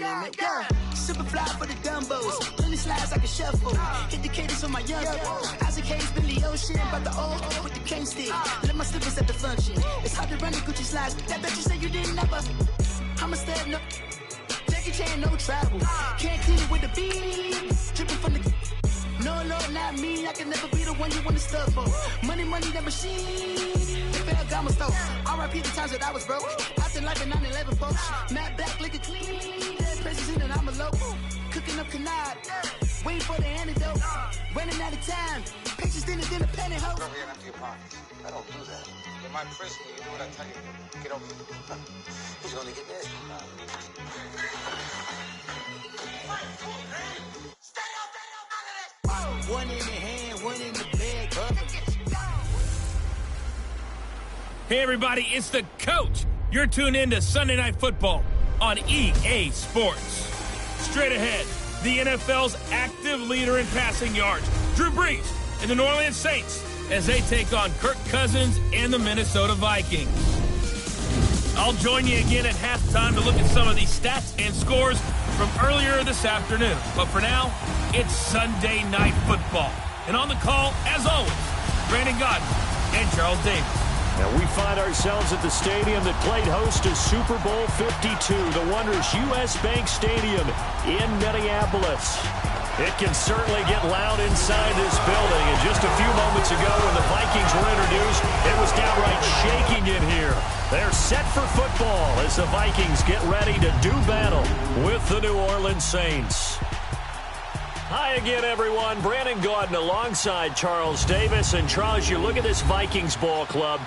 limit. Yeah, super fly for the dumbos. Plenty slides like a shuffle. Hit the cadence on my young. Isaac Hayes, Billy Ocean, but the old with the cane stick. Let my slippers at the function. It's hard to run the Gucci slides. That bet you say you didn't never. I'm a step no. Jackie Chan, no travel. Can't clean it with the beat. Dripping from the. No, Lord, not me. I can never be the one you want to stuff for. Money, that machine. The bell got my stove. R.I.P. the times that I was broke. After life in 9/11, folks. Matt Black, liquor clean. Dead president and I'm a local. Cooking up canard. Waiting for the antidote. Running out of time. Pictures thinner than a penny hoe. Over here, empty your pockets. I don't do that. In my prison, you do what I tell you. Get over here. He's gonna get this. One in the hand, one in the bag. Hey, everybody, it's the coach. You're tuned in to Sunday Night Football on EA Sports. Straight ahead, the NFL's active leader in passing yards, Drew Brees, and the New Orleans Saints as they take on Kirk Cousins and the Minnesota Vikings. I'll join you again at halftime to look at some of these stats and scores from earlier this afternoon. But for now, it's Sunday Night Football. And on the call, as always, Brandon Godden and Charles Davis. And we find ourselves at the stadium that played host to Super Bowl 52, the wondrous U.S. Bank Stadium in Minneapolis. It can certainly get loud inside this building. And just a few moments ago when the Vikings were introduced, it was downright shaking in here. They're set for football as the Vikings get ready to do battle with the New Orleans Saints. Hi again, everyone. Brandon Gaudin alongside Charles Davis. And Charles, you look at this Vikings ball club.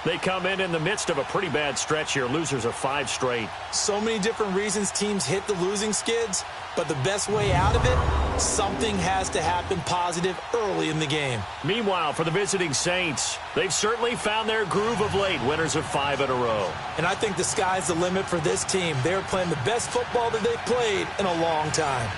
They come in the midst of a pretty bad stretch here. Losers of 5 straight. So many different reasons teams hit the losing skids, but the best way out of it, something has to happen positive early in the game. Meanwhile, for the visiting Saints, they've certainly found their groove of late, winners of 5 in a row. And I think the sky's the limit for this team. They're playing the best football that they've played in a long time.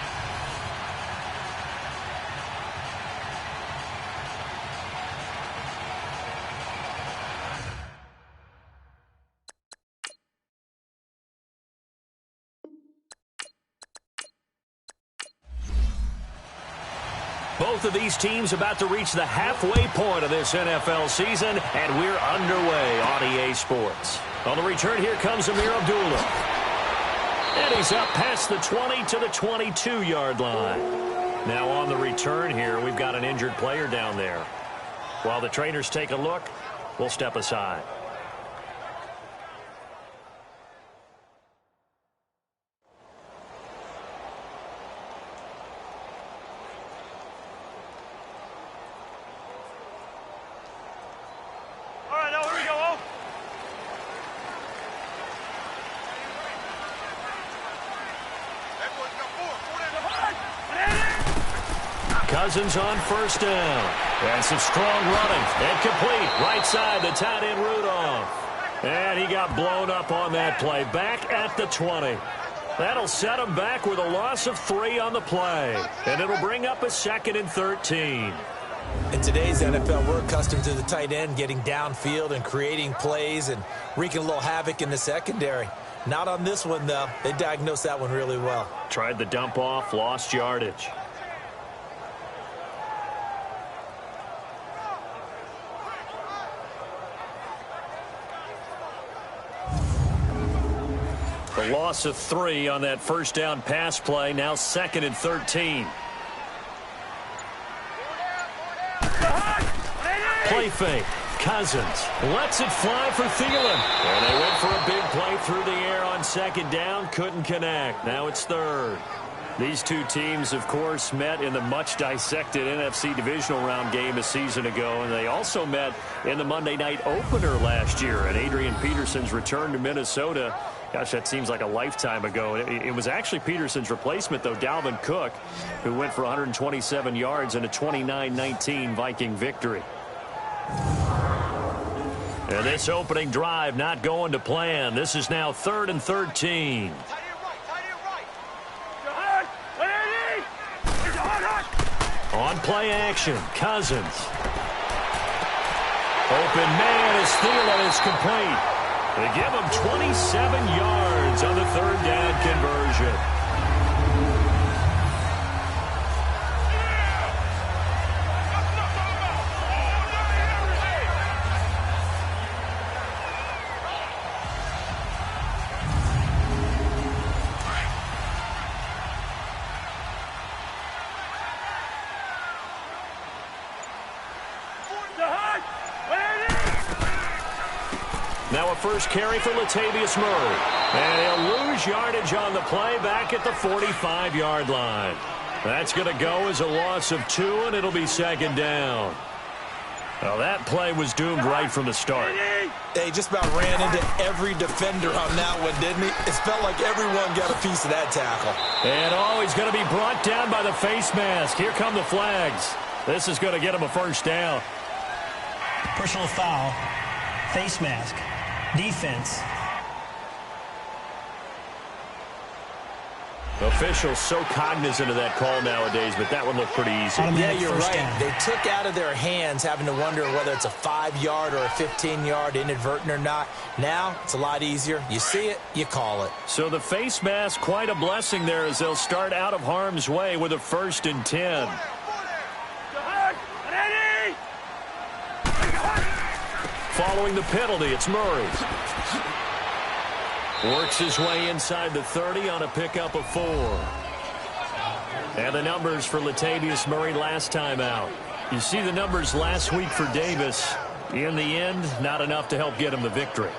Both of these teams about to reach the halfway point of this NFL season, and we're underway on EA Sports. On the return, here comes Amir Abdullah. And he's up past the 20 to the 22-yard line. Now on the return here, we've got an injured player down there. While the trainers take a look, we'll step aside. Cousins on first down. And some strong running. And complete. Right side, the tight end Rudolph. And he got blown up on that play. Back at the 20. That'll set him back with a loss of 3 on the play. And it'll bring up a 2nd and 13. In today's NFL, we're accustomed to the tight end getting downfield and creating plays and wreaking a little havoc in the secondary. Not on this one, though. They diagnosed that one really well. Tried the dump off, lost yardage. The loss of 3 on that first down pass play. Now 2nd and 13. Play fake. Cousins lets it fly for Thielen. And they went for a big play through the air on 2nd down. Couldn't connect. Now it's 3rd. These two teams, of course, met in the much-dissected NFC divisional round game a season ago, and they also met in the Monday night opener last year. And Adrian Peterson's return to Minnesota, gosh, that seems like a lifetime ago. It was actually Peterson's replacement, though, Dalvin Cook, who went for 127 yards in a 29-19 Viking victory. And this opening drive not going to plan. This is now 3rd and 13. On play action, Cousins. Open man as Thielen is complete. They give him 27 yards on the third down conversion. Now a first carry for Latavius Murray. And he'll lose yardage on the play back at the 45-yard line. That's going to go as a loss of 2, and it'll be second down. Well, that play was doomed right from the start. They just about ran into every defender on that one, didn't he? It felt like everyone got a piece of that tackle. And he's going to be brought down by the face mask. Here come the flags. This is going to get him a first down. Personal foul, face mask, defense. Officials so cognizant of that call nowadays, but that one looked pretty easy. Yeah, you're right. They took out of their hands having to wonder whether it's a 5-yard or a 15-yard, inadvertent or not. Now, it's a lot easier. You see it, you call it. So the face mask, quite a blessing there as they'll start out of harm's way with a 1st and 10. Following the penalty, it's Murray. Works his way inside the 30 on a pickup of 4. And the numbers for Latavius Murray last time out. You see the numbers last week for Davis. In the end, not enough to help get him the victory.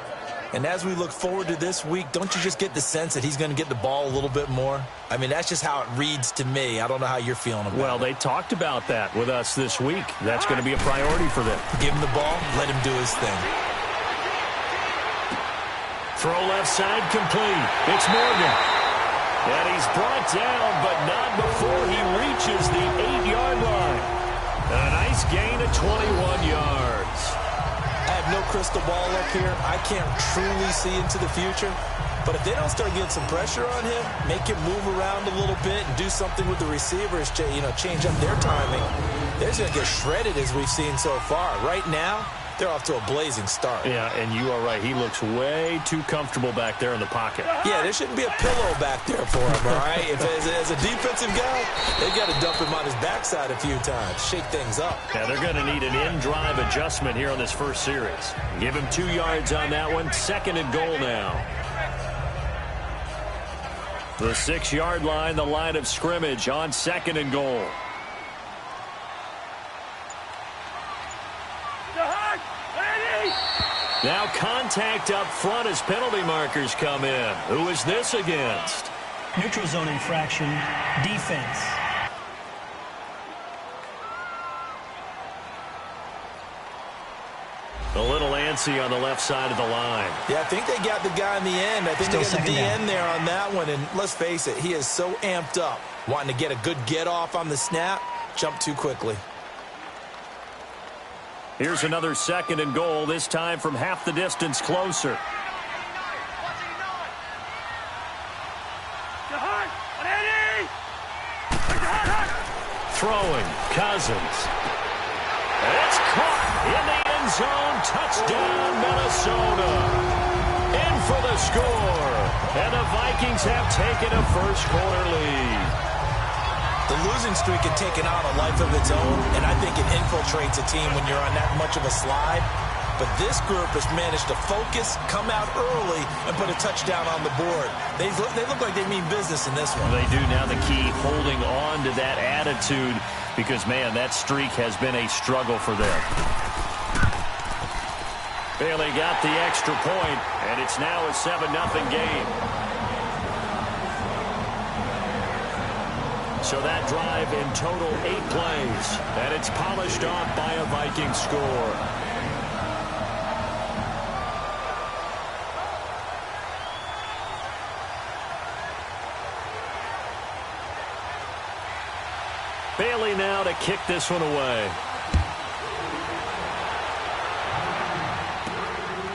And as we look forward to this week, don't you just get the sense that he's going to get the ball a little bit more? I mean, that's just how it reads to me. I don't know how you're feeling about it. Well, they talked about that with us this week. That's going to be a priority for them. Give him the ball, let him do his thing. Throw left side complete. It's Morgan. And he's brought down, but not before he reaches the 8-yard line. A nice gain of 21 yards. I have no crystal ball up here. I can't truly see into the future. But if they don't start getting some pressure on him, make him move around a little bit and do something with the receivers, change up their timing, they're going to get shredded as we've seen so far. Right now, they're off to a blazing start. Yeah, and you are right. He looks way too comfortable back there in the pocket. Yeah, there shouldn't be a pillow back there for him, all right? If as a defensive guy, they got to dump him on his backside a few times, shake things up. Yeah, they're going to need an in-drive adjustment here on this first series. Give him 2 yards on that one. 2nd and goal now. The 6-yard line, the line of scrimmage on 2nd and goal. Now contact up front as penalty markers come in. Who is this against? Neutral zone infraction, defense. A little antsy on the left side of the line. Yeah, I think they got the guy in the end. I think they got the DN there on that one. And let's face it, he is so amped up, wanting to get a good get-off on the snap, jump too quickly. Here's another 2nd and goal, this time from half the distance closer. Throwing, Cousins. It's caught in the end zone. Touchdown, Minnesota. In for the score. And the Vikings have taken a first-quarter lead. The losing streak had taken on a life of its own, and I think it infiltrates a team when you're on that much of a slide. But this group has managed to focus, come out early, and put a touchdown on the board. They look like they mean business in this one. They do. Now the key, holding on to that attitude, because, man, that streak has been a struggle for them. Bailey got the extra point, and it's now a 7-0 game. So that drive in total 8 plays, and it's polished off by a Viking score. Bailey now to kick this one away.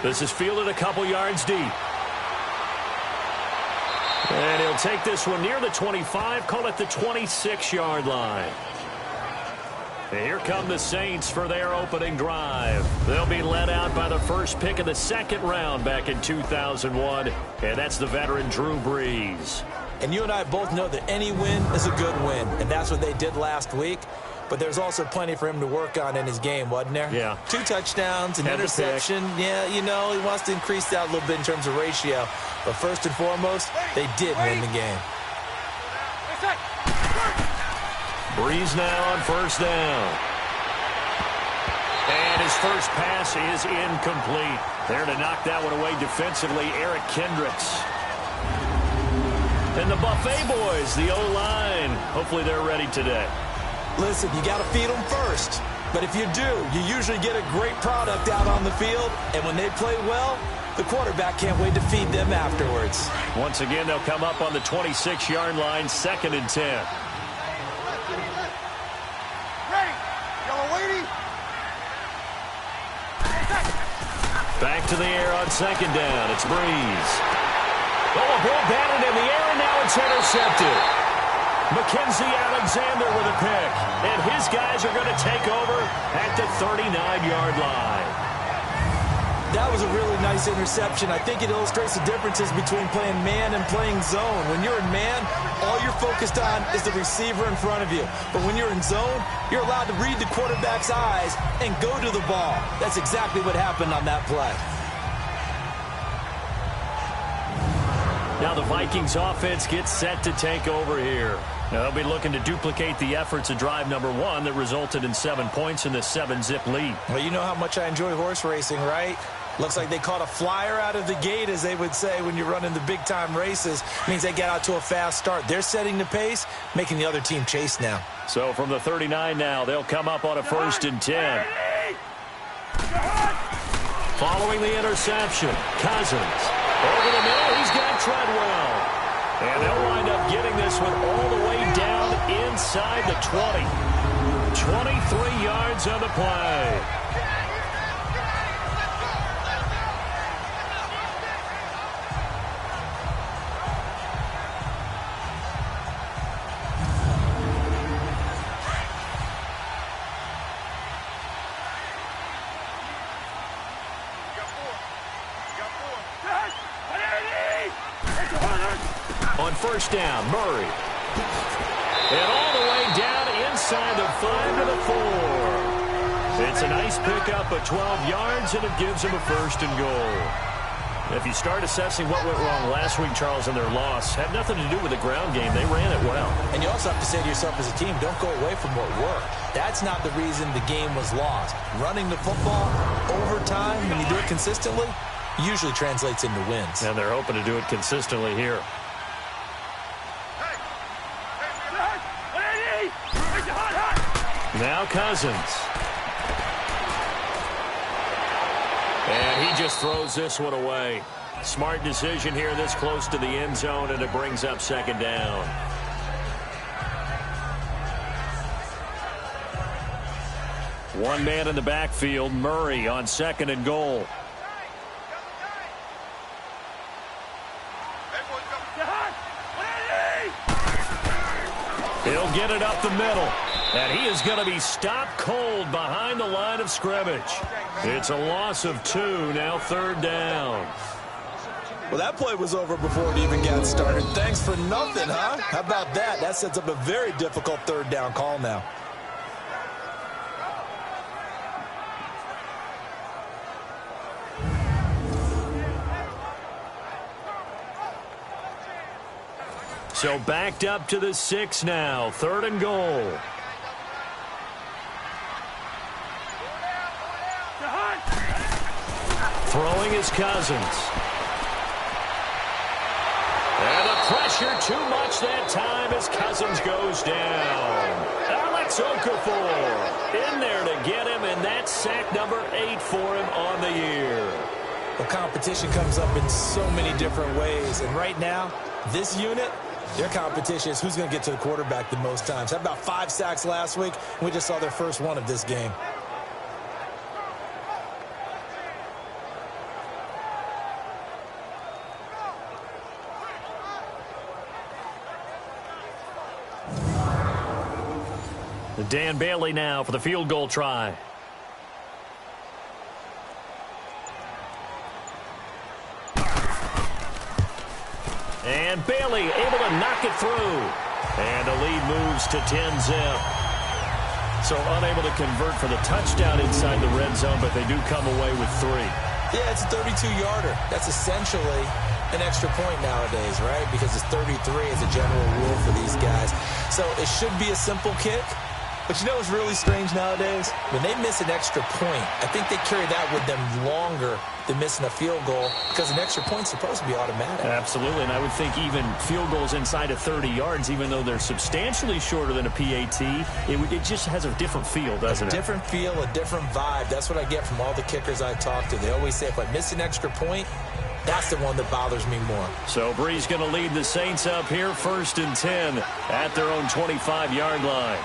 This is fielded a couple yards deep. And he'll take this one near the 25, call it the 26-yard line. Here come the Saints for their opening drive. They'll be led out by the first pick of the second round back in 2001, and that's the veteran Drew Brees. And you and I both know that any win is a good win, and that's what they did last week. But there's also plenty for him to work on in his game, wasn't there? Yeah. 2 touchdowns, an interception. Yeah, you know, he wants to increase that a little bit in terms of ratio. But first and foremost, they did win the game. Brees now on first down. And his first pass is incomplete. There to knock that one away defensively, Eric Kendricks. And the Buffet boys, the O-line. Hopefully they're ready today. Listen, you got to feed them first. But if you do, you usually get a great product out on the field. And when they play well, the quarterback can't wait to feed them afterwards. Once again, they'll come up on the 26-yard line, 2nd and 10. Back to the air on 2nd down. It's Brees. Oh, a ball batted in the air, and now it's intercepted. Mackenzie Alexander with a pick. And his guys are going to take over at the 39-yard line. That was a really nice interception. I think it illustrates the differences between playing man and playing zone. When you're in man, all you're focused on is the receiver in front of you. But when you're in zone, you're allowed to read the quarterback's eyes and go to the ball. That's exactly what happened on that play. Now the Vikings offense gets set to take over here. Now they'll be looking to duplicate the efforts of drive number 1 that resulted in 7 points in the 7-zip lead. Well, you know how much I enjoy horse racing, right? Looks like they caught a flyer out of the gate, as they would say when you're running the big-time races. Means they get out to a fast start. They're setting the pace, making the other team chase now. So from the 39 now, they'll come up on a 1st and 10. Following the interception, Cousins. Over the middle, he's got Treadwell. And they'll wind up getting this one all the way down inside the 20. 23 yards on the play. On first down, Murray. And all the way down inside the 5 to the 4. It's a nice pickup of 12 yards, and it gives them a 1st and goal. If you start assessing what went wrong last week, Charles, in their loss, had nothing to do with the ground game. They ran it well. And you also have to say to yourself as a team, don't go away from what worked. That's not the reason the game was lost. Running the football over time, when you do it consistently, usually translates into wins. And they're hoping to do it consistently here. Now Cousins. And he just throws this one away. Smart decision here this close to the end zone, and it brings up 2nd down. One man in the backfield, Murray on 2nd and goal. He'll get it up the middle. And he is going to be stopped cold behind the line of scrimmage. It's a loss of 2, now 3rd down. Well, that play was over before it even got started. Thanks for nothing, huh? How about that? That sets up a very difficult 3rd down call now. So backed up to the 6 now, 3rd and goal. Throwing is Cousins. And the pressure too much that time as Cousins goes down. Alex Okafor in there to get him, and that's sack number 8 for him on the year. Well, competition comes up in so many different ways, and right now, this unit, their competition is who's going to get to the quarterback the most times. Had about 5 sacks last week, and we just saw their first one of this game. The Dan Bailey now for the field goal try. And Bailey able to knock it through. And the lead moves to 10-zip. So unable to convert for the touchdown inside the red zone, but they do come away with 3. Yeah, it's a 32-yarder. That's essentially an extra point nowadays, right? Because it's 33 as a general rule for these guys. So it should be a simple kick. But you know what's really strange nowadays? When they miss an extra point, I think they carry that with them longer than missing a field goal because an extra point's supposed to be automatic. Absolutely, and I would think even field goals inside of 30 yards, even though they're substantially shorter than a PAT, it just has a different feel, doesn't it? A different feel, a different vibe. That's what I get from all the kickers I talk to. They always say if I miss an extra point, that's the one that bothers me more. So Bree's going to lead the Saints up here, 1st and 10 at their own 25-yard line.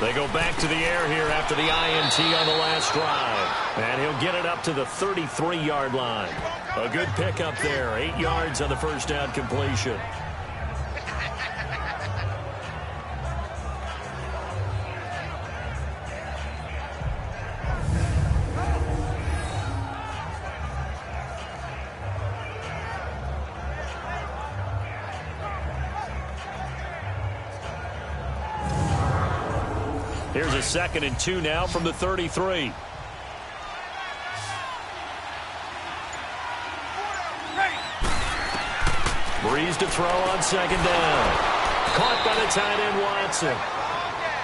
They go back to the air here after the INT on the last drive. And he'll get it up to the 33-yard line. A good pickup there. 8 yards on the first down completion. Here's a 2nd and 2 now from the 33. Breeze to throw on 2nd down. Caught by the tight end Watson.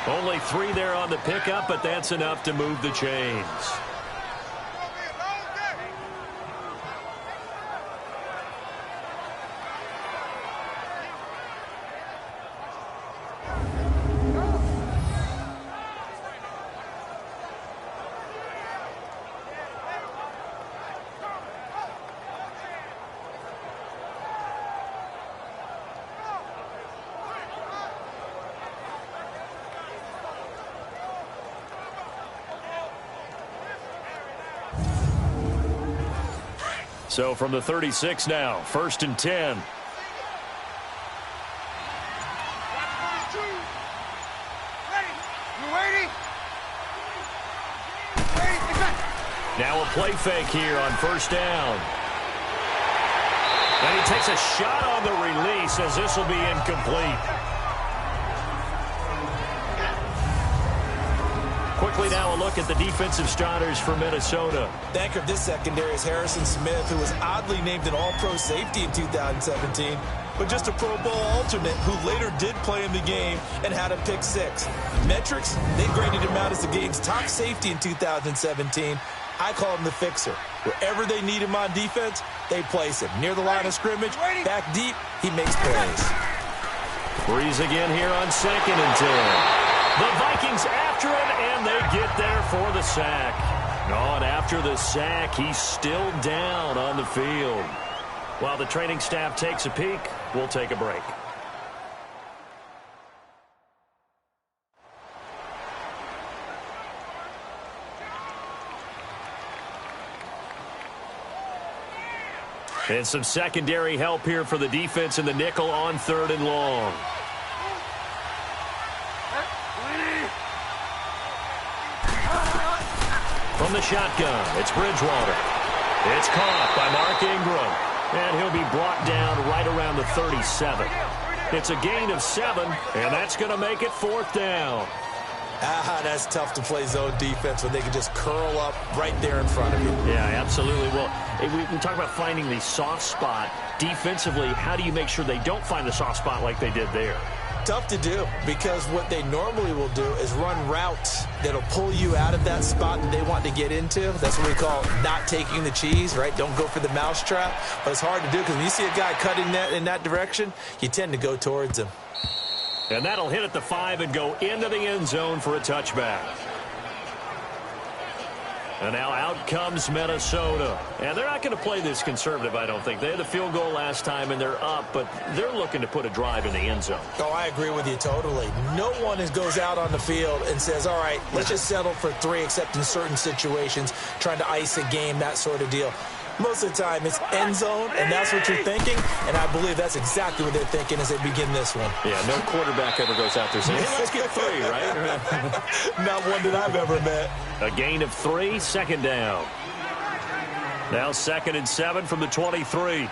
Only 3 there on the pickup, but that's enough to move the chains. So from the 36 now, 1st and 10. Now a play fake here on 1st down. And he takes a shot on the release as this will be incomplete. Quickly now a look at the defensive starters for Minnesota. The anchor of this secondary is Harrison Smith, who was oddly named an all-pro safety in 2017, but just a Pro Bowl alternate who later did play in the game and had a pick 6. Metrics, they graded him out as the game's top safety in 2017. I call him the fixer. Wherever they need him on defense, they place him. Near the line of scrimmage, back deep, he makes plays. Breeze again here on 2nd and 10. The Vikings after him, and they get there for the sack. And after the sack, he's still down on the field. While the training staff takes a peek, we'll take a break. And some secondary help here for the defense in the nickel on 3rd and long. From the shotgun, it's Bridgewater. It's caught by Mark Ingram. And he'll be brought down right around the 37. It's a gain of 7, and that's going to make it 4th down. That's tough to play zone defense when they can just curl up right there in front of you. Yeah, absolutely. Well, we talk about finding the soft spot. Defensively, how do you make sure they don't find the soft spot like they did there? Tough to do, because what they normally will do is run routes that'll pull you out of that spot that they want to get into. That's what we call not taking the cheese, right? Don't go for the mousetrap. But it's hard to do because when you see a guy cutting that in that direction, you tend to go towards him. And that'll hit at the 5 and go into the end zone for a touchback. And now out comes Minnesota. And they're not going to play this conservative, I don't think. They had the field goal last time, and they're up, but they're looking to put a drive in the end zone. Oh, I agree with you totally. No one goes out on the field and says, all right, let's just settle for 3, except in certain situations, trying to ice a game, that sort of deal. Most of the time, it's end zone, and that's what you're thinking. And I believe that's exactly what they're thinking as they begin this one. Yeah, no quarterback ever goes out there saying, hey, let's get 3, right? Not one that I've ever met. A gain of 3, second down. Now 2nd and 7 from the 23.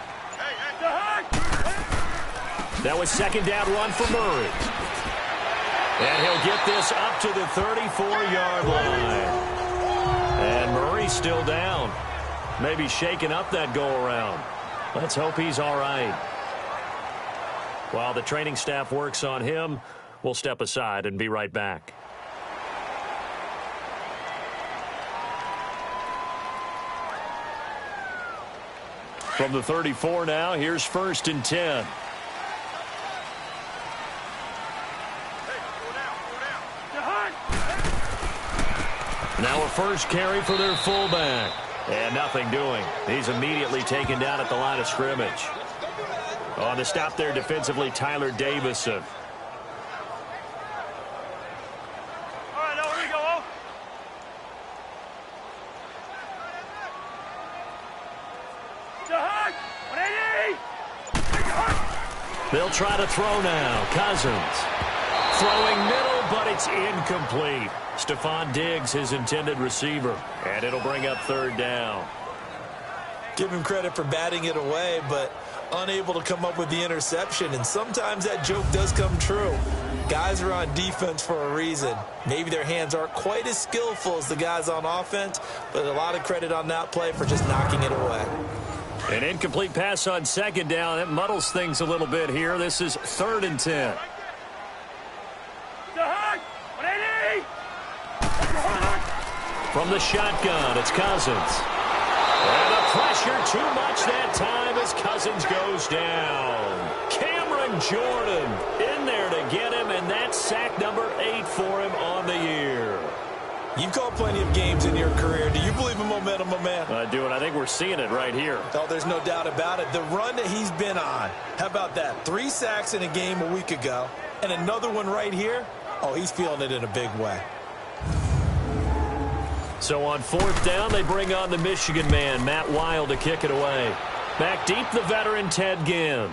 That was second down run for Murray. And he'll get this up to the 34-yard line. And Murray's still down. Maybe shaking up that go-around. Let's hope he's all right. While the training staff works on him, we'll step aside and be right back. From the 34 now, here's 1st and 10. Now a first carry for their fullback. And nothing doing. He's immediately taken down at the line of scrimmage. On the stop there defensively, Tyler Davison. All right, now here we go. They'll try to throw now. Cousins. Throwing middle, but it's incomplete. Stephon Diggs, his intended receiver. And it'll bring up 3rd down. Give him credit for batting it away, but unable to come up with the interception. And sometimes that joke does come true. Guys are on defense for a reason. Maybe their hands aren't quite as skillful as the guys on offense, but a lot of credit on that play for just knocking it away. An incomplete pass on 2nd down. It muddles things a little bit here. This is 3rd and 10. From the shotgun, it's Cousins. And the pressure too much that time as Cousins goes down. Cameron Jordan in there to get him, and that's sack number 8 for him on the year. You've called plenty of games in your career. Do you believe in momentum, my man? I do, and I think we're seeing it right here. Oh, there's no doubt about it. The run that he's been on, how about that? 3 sacks in a game a week ago, and another one right here. Oh, he's feeling it in a big way. So on 4th down, they bring on the Michigan man, Matt Wild, to kick it away. Back deep, the veteran Ted Ginn.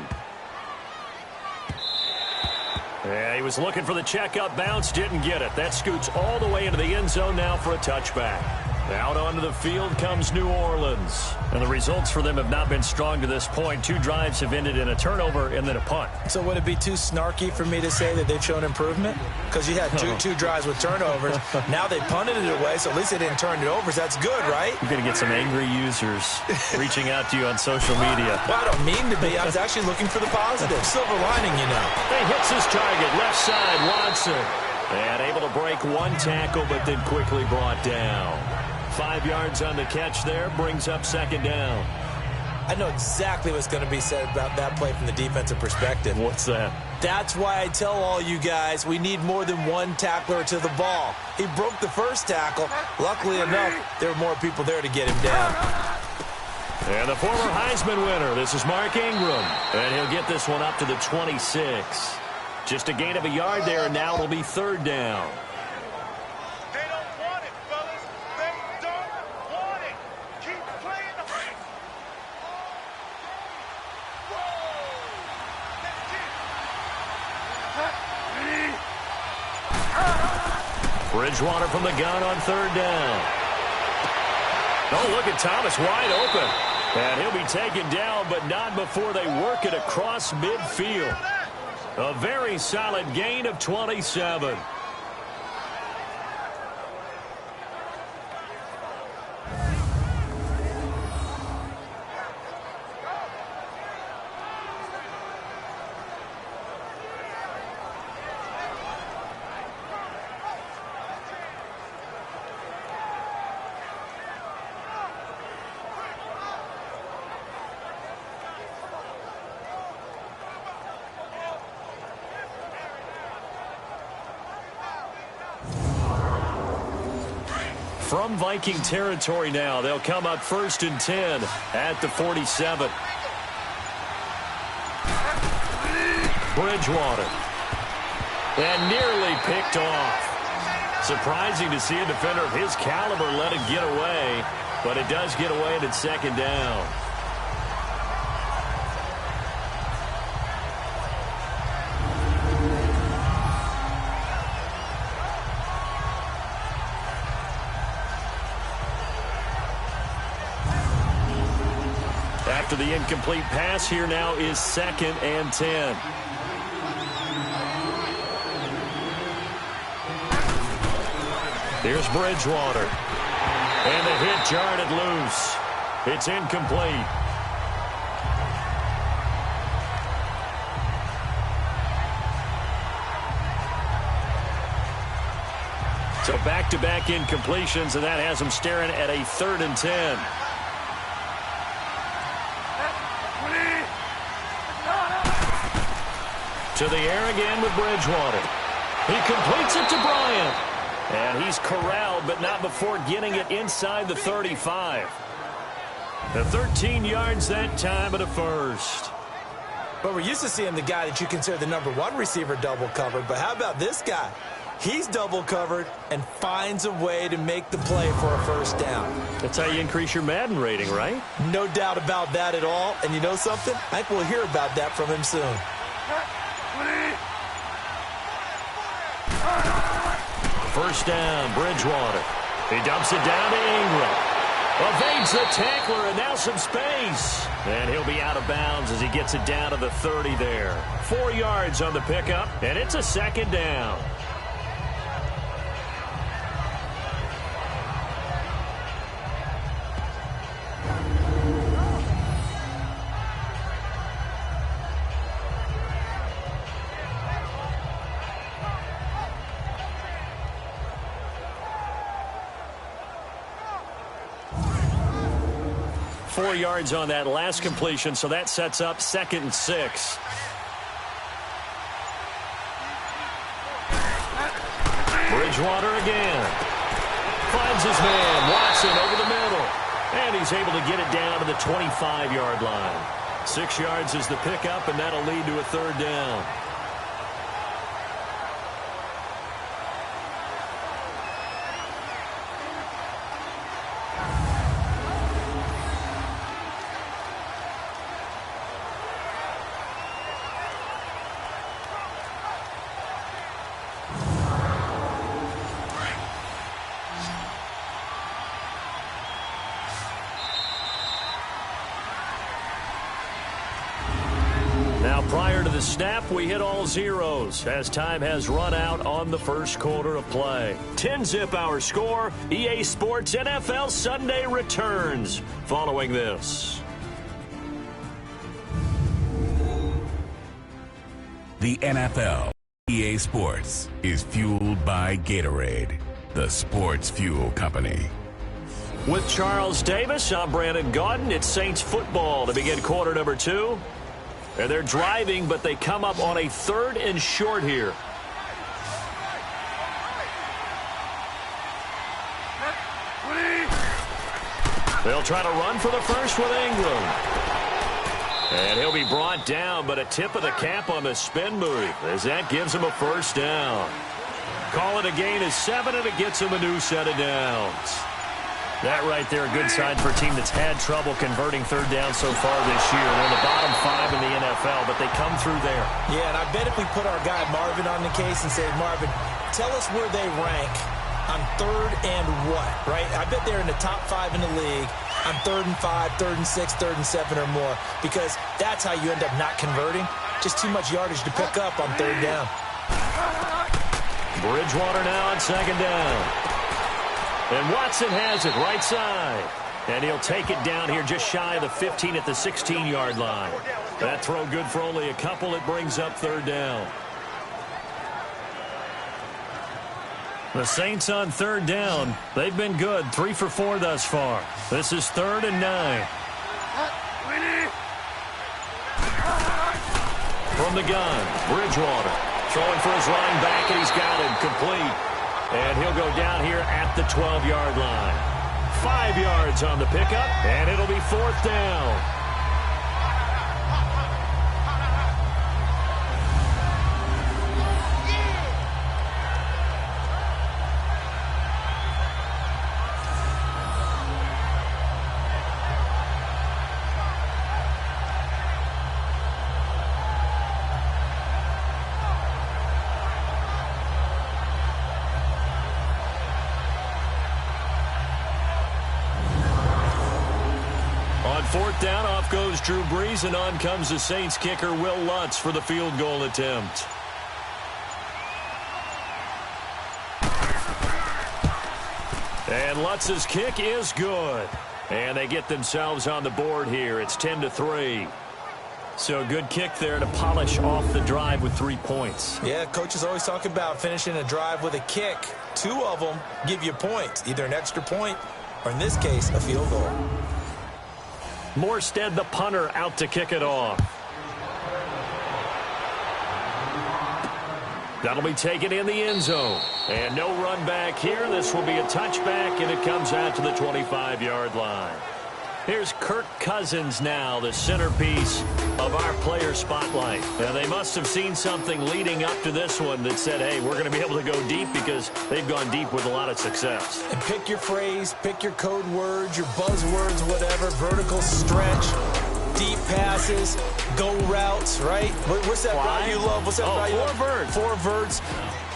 Yeah, he was looking for the checkup bounce, didn't get it. That scoots all the way into the end zone now for a touchback. Out onto the field comes New Orleans. And the results for them have not been strong to this point. 2 drives have ended in a turnover and then a punt. So would it be too snarky for me to say that they've shown improvement? Because you had two drives with turnovers. Now they punted it away, so at least they didn't turn it over. So that's good, right? You're going to get some angry users reaching out to you on social media. Well, I don't mean to be. I was actually looking for the positive. Silver lining, you know. He hits his target. Left side, Watson. And able to break 1 tackle, but then quickly brought down. 5 yards on the catch there, brings up 2nd down. I know exactly what's going to be said about that play from the defensive perspective. What's that? That's why I tell all you guys we need more than 1 tackler to the ball. He broke the first tackle. Luckily enough, there were more people there to get him down. And the former Heisman winner, this is Mark Ingram. And he'll get this one up to the 26. Just a gain of a yard there, and now it'll be 3rd down. Bridgewater from the gun on 3rd down. Oh, look at Thomas wide open. And he'll be taken down, but not before they work it across midfield. A very solid gain of 27. From Viking territory now, they'll come up 1st and 10 at the 47. Bridgewater. And nearly picked off. Surprising to see a defender of his caliber let it get away. but it does get away at second down. After the incomplete pass, here now is 2nd and 10. Here's Bridgewater. And the hit jarred it loose. It's incomplete. So back-to-back incompletions, and that has them staring at a 3rd and 10. To the air again with Bridgewater. He completes it to Bryant. And he's corralled, but not before getting it inside the 35. The 13 yards that time at a first. But we're used to seeing the guy that you consider the #1 receiver double covered. But how about this guy? He's double covered and finds a way to make the play for a first down. That's how you increase your Madden rating, right? No doubt about that at all. And you know something? I think we'll hear about that from him soon. First down, Bridgewater. He dumps it down to Ingram. Evades the tackler, and now some space. And he'll be out of bounds as he gets it down to the 30 there. 4 yards on the pickup, and it's a 2nd down. 4 yards on that last completion, so that sets up 2nd and 6. Bridgewater again. Finds his man, Watson, over the middle. And he's able to get it down to the 25-yard line. 6 yards is the pickup, and that'll lead to a 3rd down. Prior to the snap, we hit all zeros as time has run out on the first quarter of play. 10-zip our score. EA Sports NFL Sunday returns following this. The NFL, EA Sports, is fueled by Gatorade, the sports fuel company. With Charles Davis, I'm Brandon Gaudin. It's Saints football to begin quarter number 2. And they're driving, but they come up on a 3rd and short here. They'll try to run for the first with Ingram. And he'll be brought down, but a tip of the cap on the spin move as that gives him a first down. Call it a gain of 7, and it gets him a new set of downs. That right there, a good sign for a team that's had trouble converting 3rd down so far this year. They're in the bottom 5 in the NFL, but they come through there. Yeah, and I bet if we put our guy Marvin on the case and say, Marvin, tell us where they rank on 3rd and what, right? I bet they're in the top 5 in the league on 3rd and 5, 3rd and 6, 3rd and 7 or more, because that's how you end up not converting. Just too much yardage to pick up on 3rd down. Bridgewater now on 2nd down. And Watson has it right side. And he'll take it down here just shy of the 15 at the 16-yard line. That throw good for only a couple. It brings up 3rd down. The Saints on 3rd down. They've been good. 3 for 4 thus far. This is 3rd and 9. From the gun, Bridgewater throwing for his line back, and he's got him complete. And he'll go down here at the 12-yard line. 5 yards on the pickup, and it'll be 4th down. On fourth down, off goes Drew Brees, and on comes the Saints kicker, Will Lutz, for the field goal attempt. And Lutz's kick is good. And they get themselves on the board here. It's 10-3. So good kick there to polish off the drive with 3 points. Yeah, coaches always talk about finishing a drive with a kick. 2 of them give you points, either an extra point or, in this case, a field goal. Morstead, the punter, out to kick it off. That'll be taken in the end zone. And no run back here. This will be a touchback, and it comes out to the 25-yard line. Here's Kirk Cousins now, the centerpiece of our player spotlight. Now, they must have seen something leading up to this one that said, hey, we're going to be able to go deep, because they've gone deep with a lot of success. And pick your phrase, pick your code words, your buzzwords, whatever, vertical stretch, deep passes, go routes, right? What's that route you love? What's that route you love? 4 verts. 4 verts.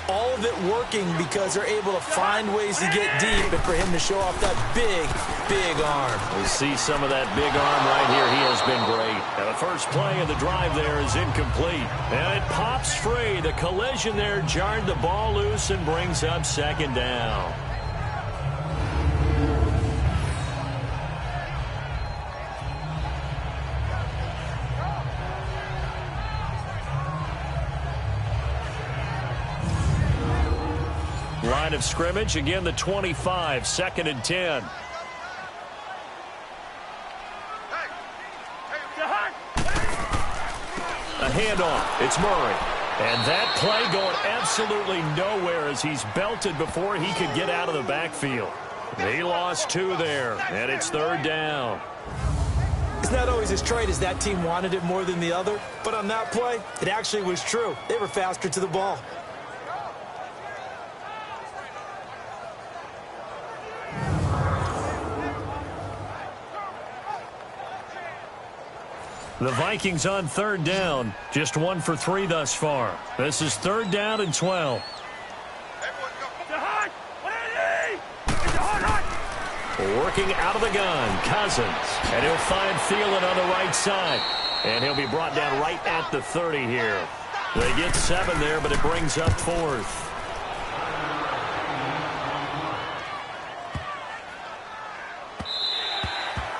All of it working because they're able to find ways to get deep, and for him to show off that big, big arm. We see some of that big arm right here. He has been great. And the first play of the drive there is incomplete. And it pops free. The collision there jarred the ball loose and brings up second down. Line of scrimmage, again the 25, 2nd and 10. A handoff, it's Murray. And that play going absolutely nowhere as he's belted before he could get out of the backfield. He lost 2 there, and it's 3rd down. It's not always as straight as that team wanted it more than the other, but on that play, it actually was true. They were faster to the ball. The Vikings on 3rd down, just 1 for 3 thus far. This is 3rd down and 12. Working out of the gun, Cousins. And he'll find Thielen on the right side. And he'll be brought down right at the 30 here. They get 7 there, but it brings up 4th.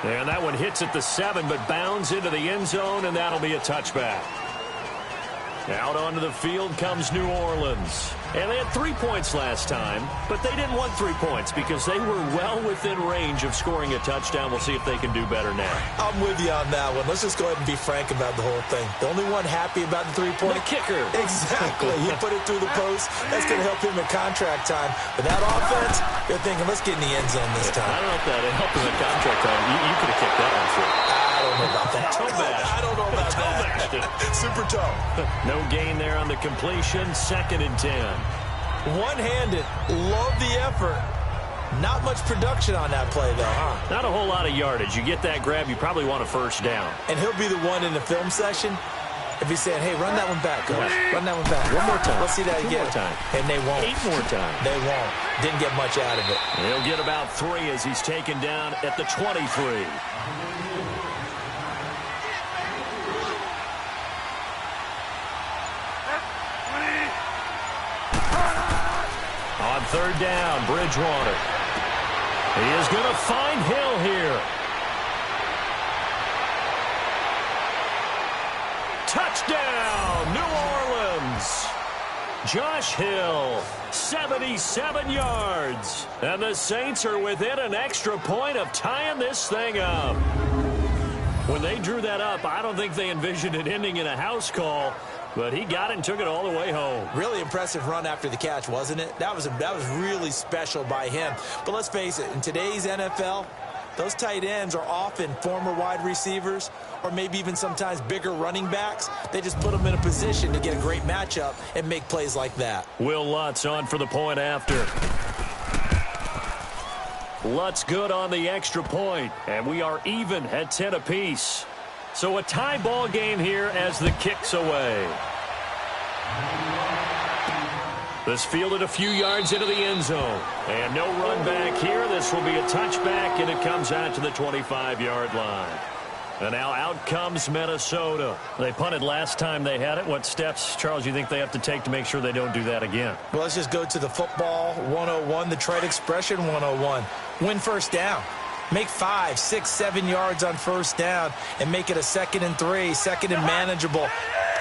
And that one hits at the 7, but bounds into the end zone, and that'll be a touchback. Out onto the field comes New Orleans. And they had 3 points last time, but they didn't want 3 points because they were well within range of scoring a touchdown. We'll see if they can do better now. I'm with you on that one. Let's just go ahead and be frank about the whole thing. The only one happy about the 3-point. The kicker. Exactly. He put it through the post. That's going to help him in contract time. But that offense, they're thinking, let's get in the end zone this time. I don't know if that helped him in contract time. You could have kicked that one for. I don't know about that. Toe bash. I don't know about that. Super toe. No gain there on the completion. 2nd and 10. One-handed. Love the effort. Not much production on that play, though, huh? Not a whole lot of yardage. You get that grab, you probably want a 1st down. And he'll be the one in the film session if he's saying, hey, run that one back, coach. Run that one back. One more time. Let's see that again. 2 more time. And they won't. 8 more times. They won't. Didn't get much out of it. He'll get about 3 as he's taken down at the 23. On 3rd down, Bridgewater. He is going to find Hill here. Touchdown, New Orleans. Josh Hill, 77 yards. And the Saints are within an extra point of tying this thing up. When they drew that up, I don't think they envisioned it ending in a house call. But he got it and took it all the way home. Really impressive run after the catch, wasn't it? That was really special by him. But let's face it, in today's NFL, those tight ends are often former wide receivers or maybe even sometimes bigger running backs. They just put them in a position to get a great matchup and make plays like that. Will Lutz on for the point after. Lutz good on the extra point, and we are even at 10 apiece. So a tie ball game here as the kick's away. This fielded a few yards into the end zone. And no run back here. This will be a touchback, and it comes out to the 25-yard line. And now out comes Minnesota. They punted last time they had it. What steps, Charles, you think they have to take to make sure they don't do that again? Well, let's just go to the football 101, the trade expression 101. Win first down. Make 5, 6, 7 yards on first down and make it a 2nd and 3, 2nd and manageable.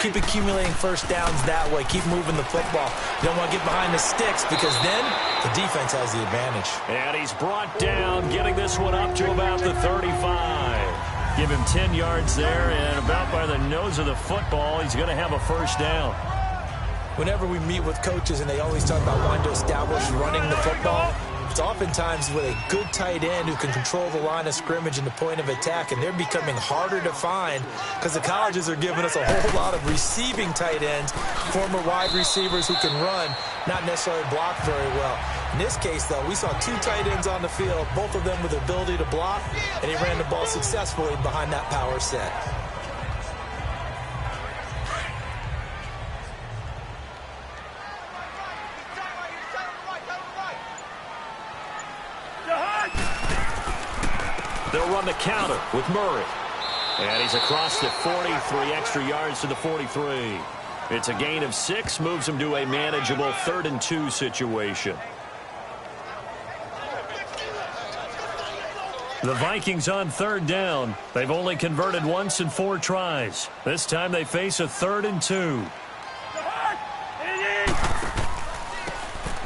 Keep accumulating first downs that way. Keep moving the football. You don't want to get behind the sticks because then the defense has the advantage. And he's brought down, getting this one up to about the 35. Give him 10 yards there, and about by the nose of the football, he's going to have a first down. Whenever we meet with coaches and they always talk about wanting to establish running the football, it's oftentimes with a good tight end who can control the line of scrimmage and the point of attack, and they're becoming harder to find because the colleges are giving us a whole lot of receiving tight ends, former wide receivers who can run, not necessarily block very well. In this case, though, we saw 2 tight ends on the field, both of them with the ability to block, and he ran the ball successfully behind that power set. They'll run the counter with Murray. And he's across the 40, 3 extra yards to the 43. It's a gain of 6, moves him to a manageable 3rd and 2 situation. The Vikings on 3rd down. They've only converted once in 4 tries. This time they face a 3rd and 2.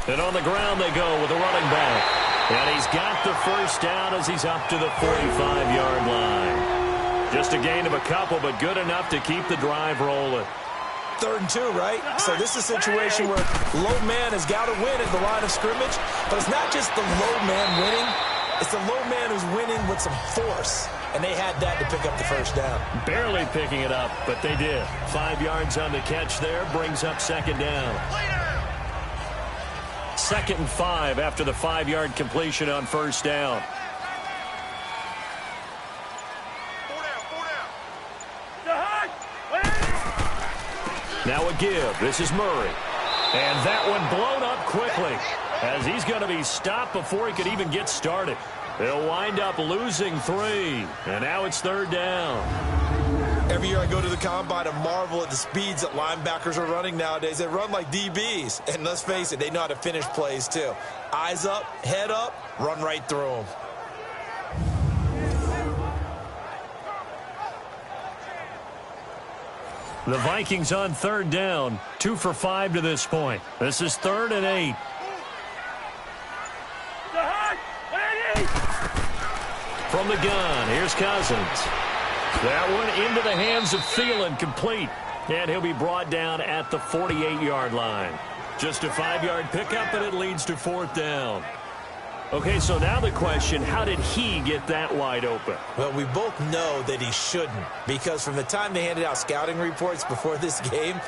And on the ground they go with a running back. And he's got the first down as he's up to the 45-yard line. Just a gain of a couple, but good enough to keep the drive rolling. 3rd and 2, right? So this is a situation where low man has got to win at the line of scrimmage, but it's not just the low man winning. It's the low man who's winning with some force, and they had that to pick up the first down. Barely picking it up, but they did. 5 yards on the catch there, brings up 2nd down. 2nd and 5 after the 5-yard completion on first down. Now a give. This is Murray. And that one blown up quickly as he's going to be stopped before he could even get started. They'll wind up losing 3. And now it's 3rd down. Every year I go to the combine and marvel at the speeds that linebackers are running nowadays. They run like DBs. And let's face it, they know how to finish plays too. Eyes up, head up, run right through them. The Vikings on 3rd down, 2 for 5 to this point. This is 3rd and 8. From the gun, here's Cousins. That one into the hands of Thielen, complete. And he'll be brought down at the 48-yard line. Just a 5-yard pickup, and it leads to 4th down. Okay, so now the question, how did he get that wide open? Well, we both know that he shouldn't, because from the time they handed out scouting reports before this game,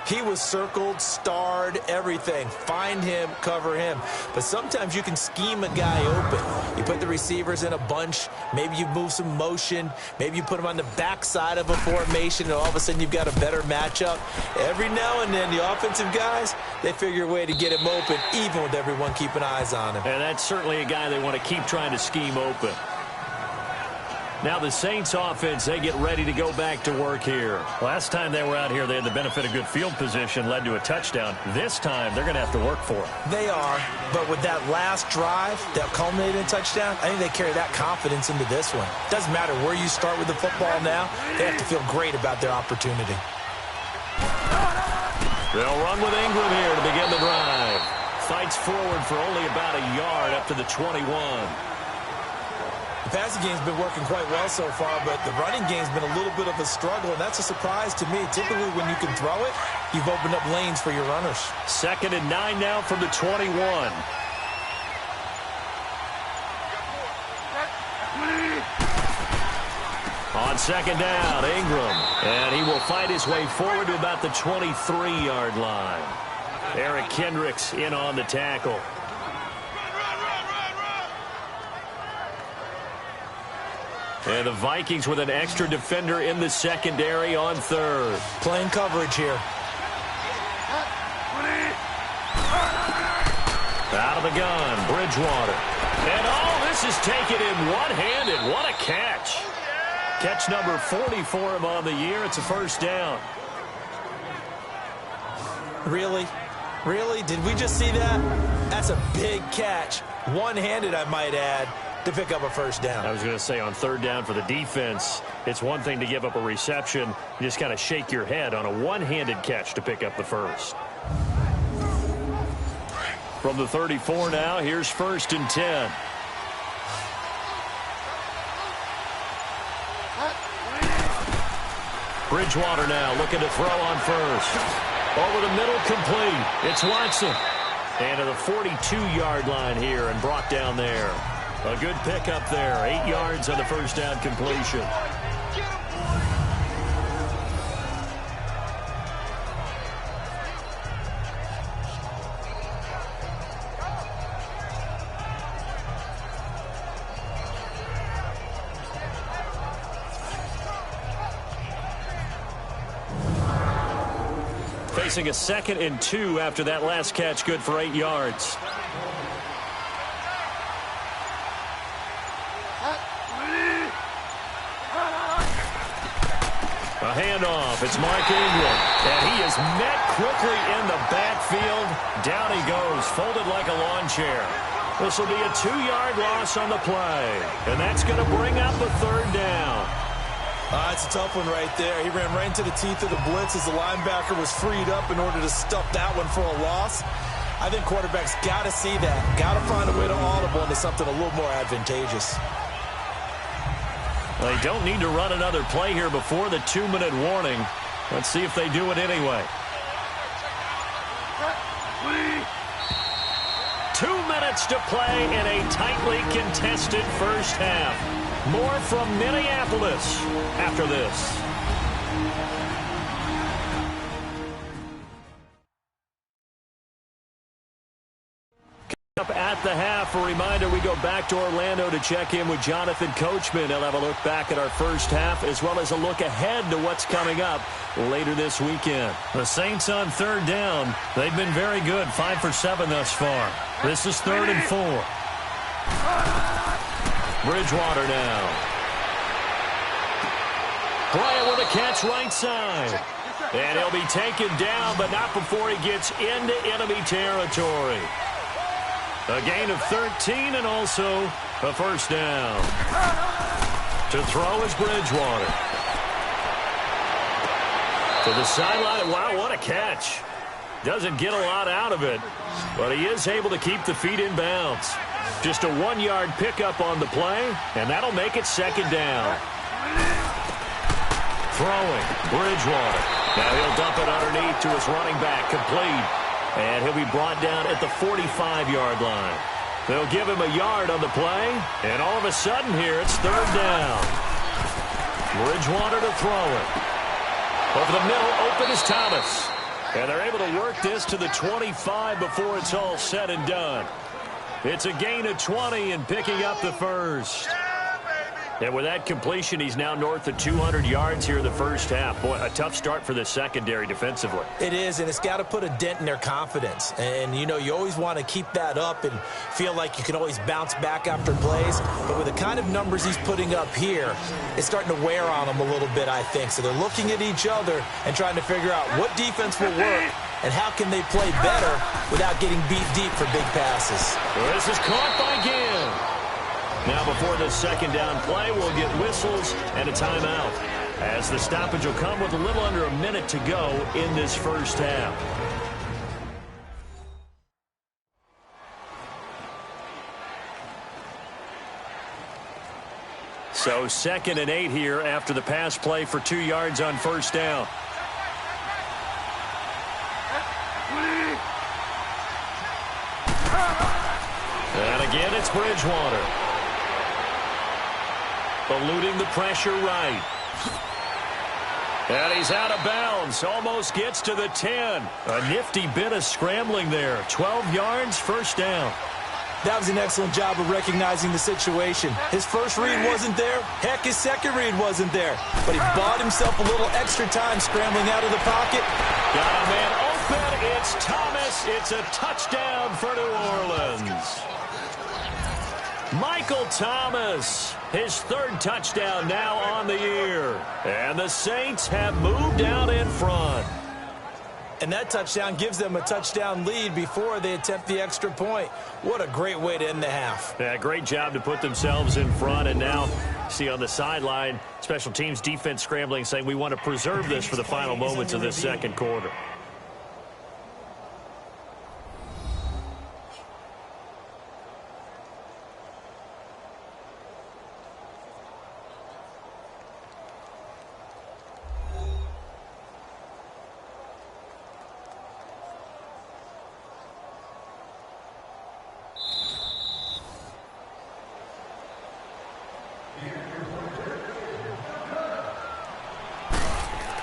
he was circled, starred, everything. Find him, cover him. But sometimes you can scheme a guy open. You put the receivers in a bunch. Maybe you move some motion. Maybe you put them on the backside of a formation, and all of a sudden you've got a better matchup. Every now and then, the offensive guys, they figure a way to get him open, even with everyone keeping eyes on him. And that's certainly a guy they want to keep trying to scheme open. Now the Saints offense, they get ready to go back to work here. Last time they were out here, they had the benefit of good field position, led to a touchdown. This time, they're going to have to work for it. They are, but with that last drive that culminated in a touchdown, I think they carry that confidence into this one. Doesn't matter where you start with the football now, they have to feel great about their opportunity. They'll run with Ingram here to begin the drive. Fights forward for only about a yard up to the 21. The passing game's been working quite well so far, but the running game's been a little bit of a struggle, and that's a surprise to me. Typically, when you can throw it, you've opened up lanes for your runners. 2nd and 9 now from the 21. On 2nd down, Ingram, and he will fight his way forward to about the 23-yard line. Eric Kendricks in on the tackle. And the Vikings with an extra defender in the secondary on 3rd. Playing coverage here. of the gun, Bridgewater. And all this is taken in one-handed. What a catch. Catch number 40 for him on the year. It's a first down. Really? Really? Did we just see that? That's a big catch. One-handed, I might add, to pick up a first down. I was going to say on third down for the defense, it's one thing to give up a reception. You just kind of shake your head on a one-handed catch to pick up the first. From the 34 now, here's 1st and 10. Bridgewater now looking to throw on first. Over the middle, complete. It's Watson. And to the 42-yard line here and brought down there. A good pickup there. 8 yards on the first down completion. Facing a 2nd and 2 after that last catch, good for 8 yards. A handoff. It's Mark Ingram. And he is met quickly in the backfield. Down he goes, folded like a lawn chair. This will be a 2-yard loss on the play. And that's going to bring up a third down. It's a tough one right there. He ran right into the teeth of the blitz as the linebacker was freed up in order to stuff that one for a loss. I think quarterbacks got to see that. Got to find a way to audible into something a little more advantageous. They don't need to run another play here before the 2-minute warning. Let's see if they do it anyway. 2 minutes to play in a tightly contested first half. More from Minneapolis after this. Up at the half, a reminder, we go back to Orlando to check in with Jonathan Coachman. He'll have a look back at our first half as well as a look ahead to what's coming up later this weekend. The Saints on third down. They've been very good, 5 for 7 thus far. This is 3rd and 4. Bridgewater now. Bryant with a catch right side. And he'll be taken down, but not before he gets into enemy territory. A gain of 13 and also a first down. To throw is Bridgewater. To the sideline. Wow, what a catch. Doesn't get a lot out of it, but he is able to keep the feet in bounds. Just a 1-yard pickup on the play, and that'll make it 2nd down. Throwing, Bridgewater. Now he'll dump it underneath to his running back, complete. And he'll be brought down at the 45-yard line. They'll give him a yard on the play, and all of a sudden here it's 3rd down. Bridgewater to throw it. Over the middle, open is Thomas. And they're able to work this to the 25 before it's all said and done. It's a gain of 20 and picking up the first. And with that completion, he's now north of 200 yards here in the first half. Boy, a tough start for the secondary defensively. It is, and it's got to put a dent in their confidence. And, you know, you always want to keep that up and feel like you can always bounce back after plays. But with the kind of numbers he's putting up here, it's starting to wear on them a little bit, I think. So they're looking at each other and trying to figure out what defense will work and how can they play better without getting beat deep for big passes. Well, this is caught by Gill. Now before the 2nd down play, we'll get whistles and a timeout, as the stoppage will come with a little under a minute to go in this first half. So 2nd and 8 here after the pass play for 2 yards on first down. And again, it's Bridgewater. Eluding the pressure right. And he's out of bounds. Almost gets to the 10. A nifty bit of scrambling there. 12 yards, first down. That was an excellent job of recognizing the situation. His first read wasn't there. Heck, his second read wasn't there. But he bought himself a little extra time scrambling out of the pocket. Got a man open. open. It's Thomas. It's a touchdown for New Orleans. Michael Thomas, his third touchdown now on the year. And the Saints have moved out in front. And that touchdown gives them a touchdown lead before they attempt the extra point. What a great way to end the half. Yeah, great job to put themselves in front. And now, see on the sideline, special teams defense scrambling, saying we want to preserve this for the final moments of this second quarter.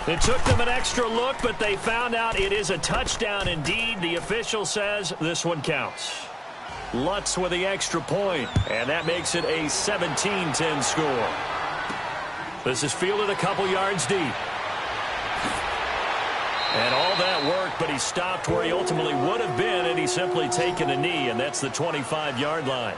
It took them an extra look, but they found out it is a touchdown indeed. The official says this one counts. Lutz with the extra point, and that makes it a 17-10 score. This is fielded a couple yards deep. And all that work, but he stopped where he ultimately would have been, and he's simply taken a knee, and that's the 25-yard line.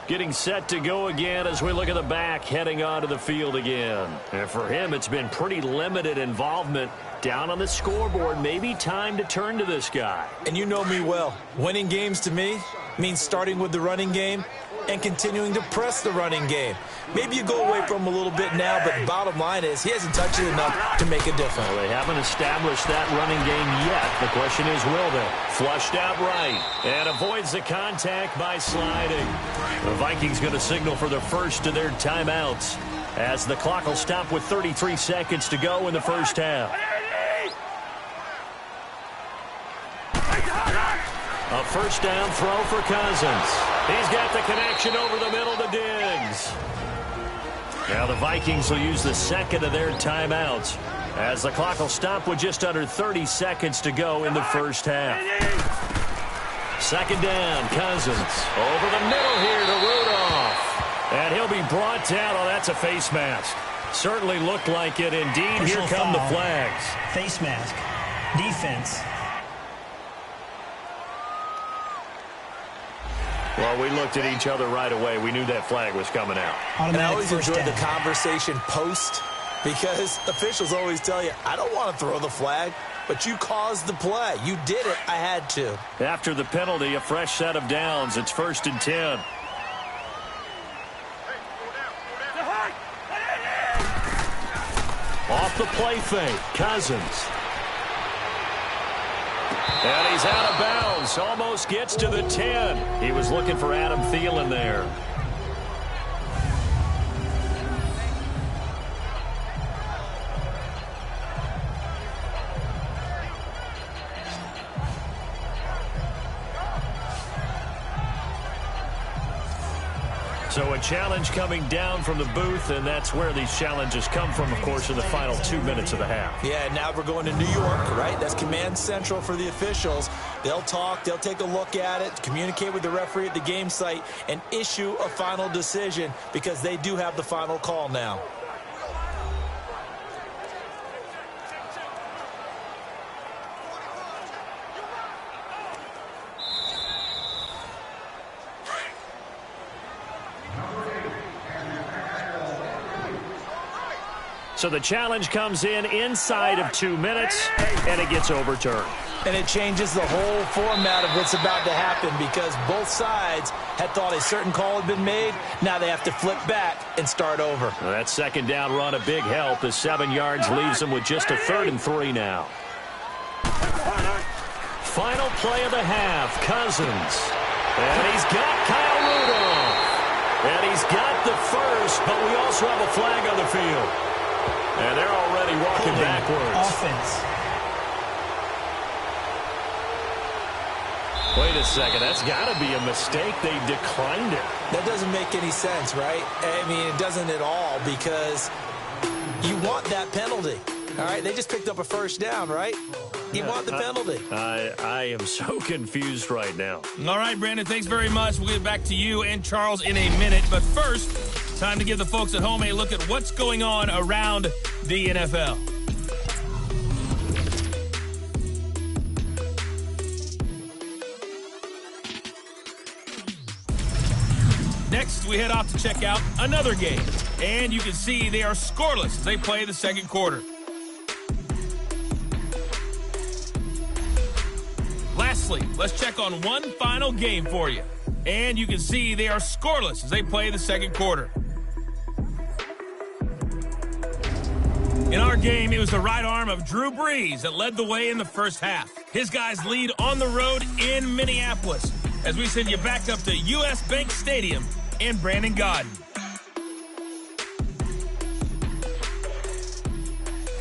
Getting set to go again as we look at the back, heading onto the field again. And for him, it's been pretty limited involvement down on the scoreboard. Maybe time to turn to this guy. And you know me well. Winning games to me means starting with the running game and continuing to press the running game. Maybe you go away from him a little bit now, but bottom line is he hasn't touched it enough to make a difference. Well, they haven't established that running game yet. The question is, will they? Flushed out right and avoids the contact by sliding. The Vikings going to signal for the first of their timeouts as the clock will stop with 33 seconds to go in the first half. A first down throw for Cousins. He's got the connection over the middle to Diggs. Now the Vikings will use the second of their timeouts as the clock will stop with just under 30 seconds to go in the first half. Second down, Cousins. Over the middle here to Rudolph. And he'll be brought down. Oh, that's a face mask. Certainly looked like it indeed. Here come the flags. Face mask. Defense. Well, we looked at each other right away. We knew that flag was coming out. And I always enjoyed the conversation post because officials always tell you, I don't want to throw the flag, but you caused the play. You did it. I had to. After the penalty, a fresh set of downs. It's 1st and 10. Off the play fake, Cousins. And he's out of bounds. Almost gets to the 10. He was looking for Adam Thielen there. So a challenge coming down from the booth, and that's where these challenges come from, of course, in the final 2 minutes of the half. Yeah, now we're going to New York, right? That's command central for the officials. They'll talk, they'll take a look at it, communicate with the referee at the game site, and issue a final decision because they do have the final call now. So the challenge comes in inside of 2 minutes, and it gets overturned. And it changes the whole format of what's about to happen because both sides had thought a certain call had been made. Now they have to flip back and start over. Well, that second down run a big help as 7 yards leaves them with just a 3rd and 3 now. Final play of the half, Cousins. And he's got Kyle Rudolph. And he's got the first, but we also have a flag on the field. And they're already walking backwards. Offense. Wait a second. That's got to be a mistake. They declined it. That doesn't make any sense, right? I mean, it doesn't at all because you want that penalty. All right, they just picked up a first down, right? You want the penalty. I am so confused right now. All right, Brandon, thanks very much. We'll get back to you and Charles in a minute. But first, time to give the folks at home a look at what's going on around the NFL. Next, we head off to check out another game. And you can see they are scoreless as they play the second quarter. Lastly, let's check on one final game for you. And you can see they are scoreless as they play the second quarter. In our game, it was the right arm of Drew Brees that led the way in the first half. His guys lead on the road in Minneapolis as we send you back up to U.S. Bank Stadium in Brandon Gaudin.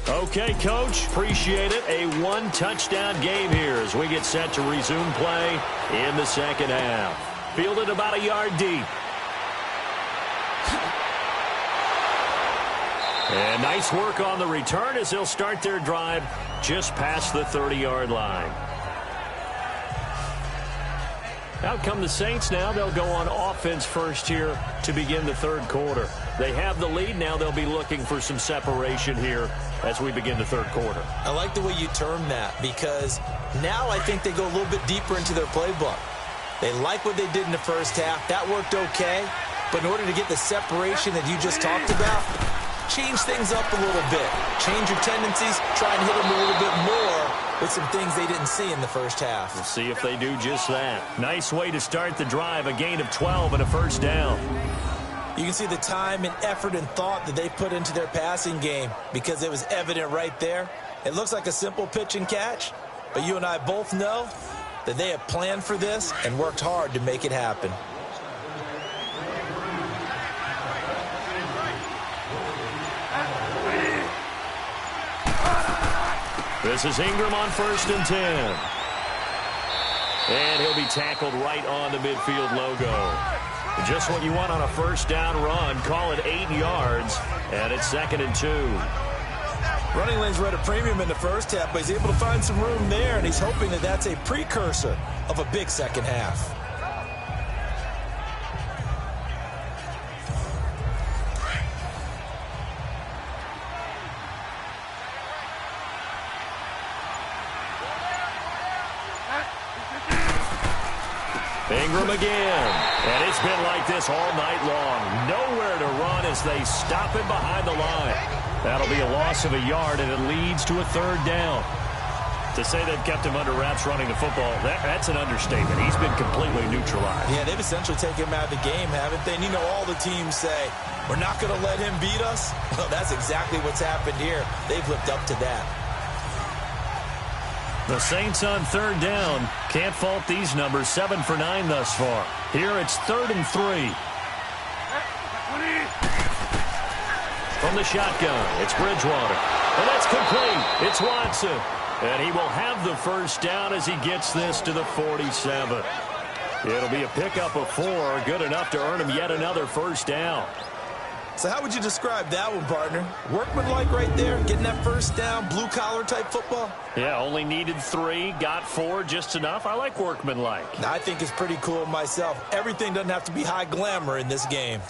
Okay, Coach, appreciate it. A one-touchdown game here as we get set to resume play in the second half. Fielded about a yard deep. And nice work on the return as they'll start their drive just past the 30-yard line. Out come the Saints now. They'll go on offense first here to begin the third quarter. They have the lead. Now they'll be looking for some separation here as we begin the third quarter. I like the way you term that because now I think they go a little bit deeper into their playbook. They like what they did in the first half. That worked okay. But in order to get the separation that you just talked about, change things up a little bit. Change your tendencies. Try and hit them a little bit more with some things they didn't see in the first half. We'll see if they do just that. Nice way to start the drive. A gain of 12 and a first down. You can see the time and effort and thought that they put into their passing game because it was evident right there. It looks like a simple pitch and catch, but you and I both know that they have planned for this and worked hard to make it happen. This is Ingram on 1st and 10. And he'll be tackled right on the midfield logo. Just what you want on a first down run. Call it 8 yards, and it's 2nd and 2. Running lanes were at a premium in the first half, but he's able to find some room there, and he's hoping that that's a precursor of a big second half. Ingram again. And it's been like this all night long. Nowhere to run as they stop him behind the line. That'll be a loss of a yard, and it leads to a 3rd down. To say they've kept him under wraps running the football, that's an understatement. He's been completely neutralized. Yeah, they've essentially taken him out of the game, haven't they? And you know all the teams say, we're not going to let him beat us. Well, that's exactly what's happened here. They've lived up to that. The Saints on 3rd down. Can't fault these numbers. 7 for 9 thus far. Here it's 3rd and 3. From the shotgun, it's Bridgewater. And that's complete. It's Watson. And he will have the first down as he gets this to the 47. It'll be a pickup of 4. Good enough to earn him yet another first down. So how would you describe that one, partner? Workmanlike right there, getting that first down, blue-collar type football? Yeah, only needed 3, got 4, just enough. I like workmanlike. I think it's pretty cool myself. Everything doesn't have to be high glamour in this game.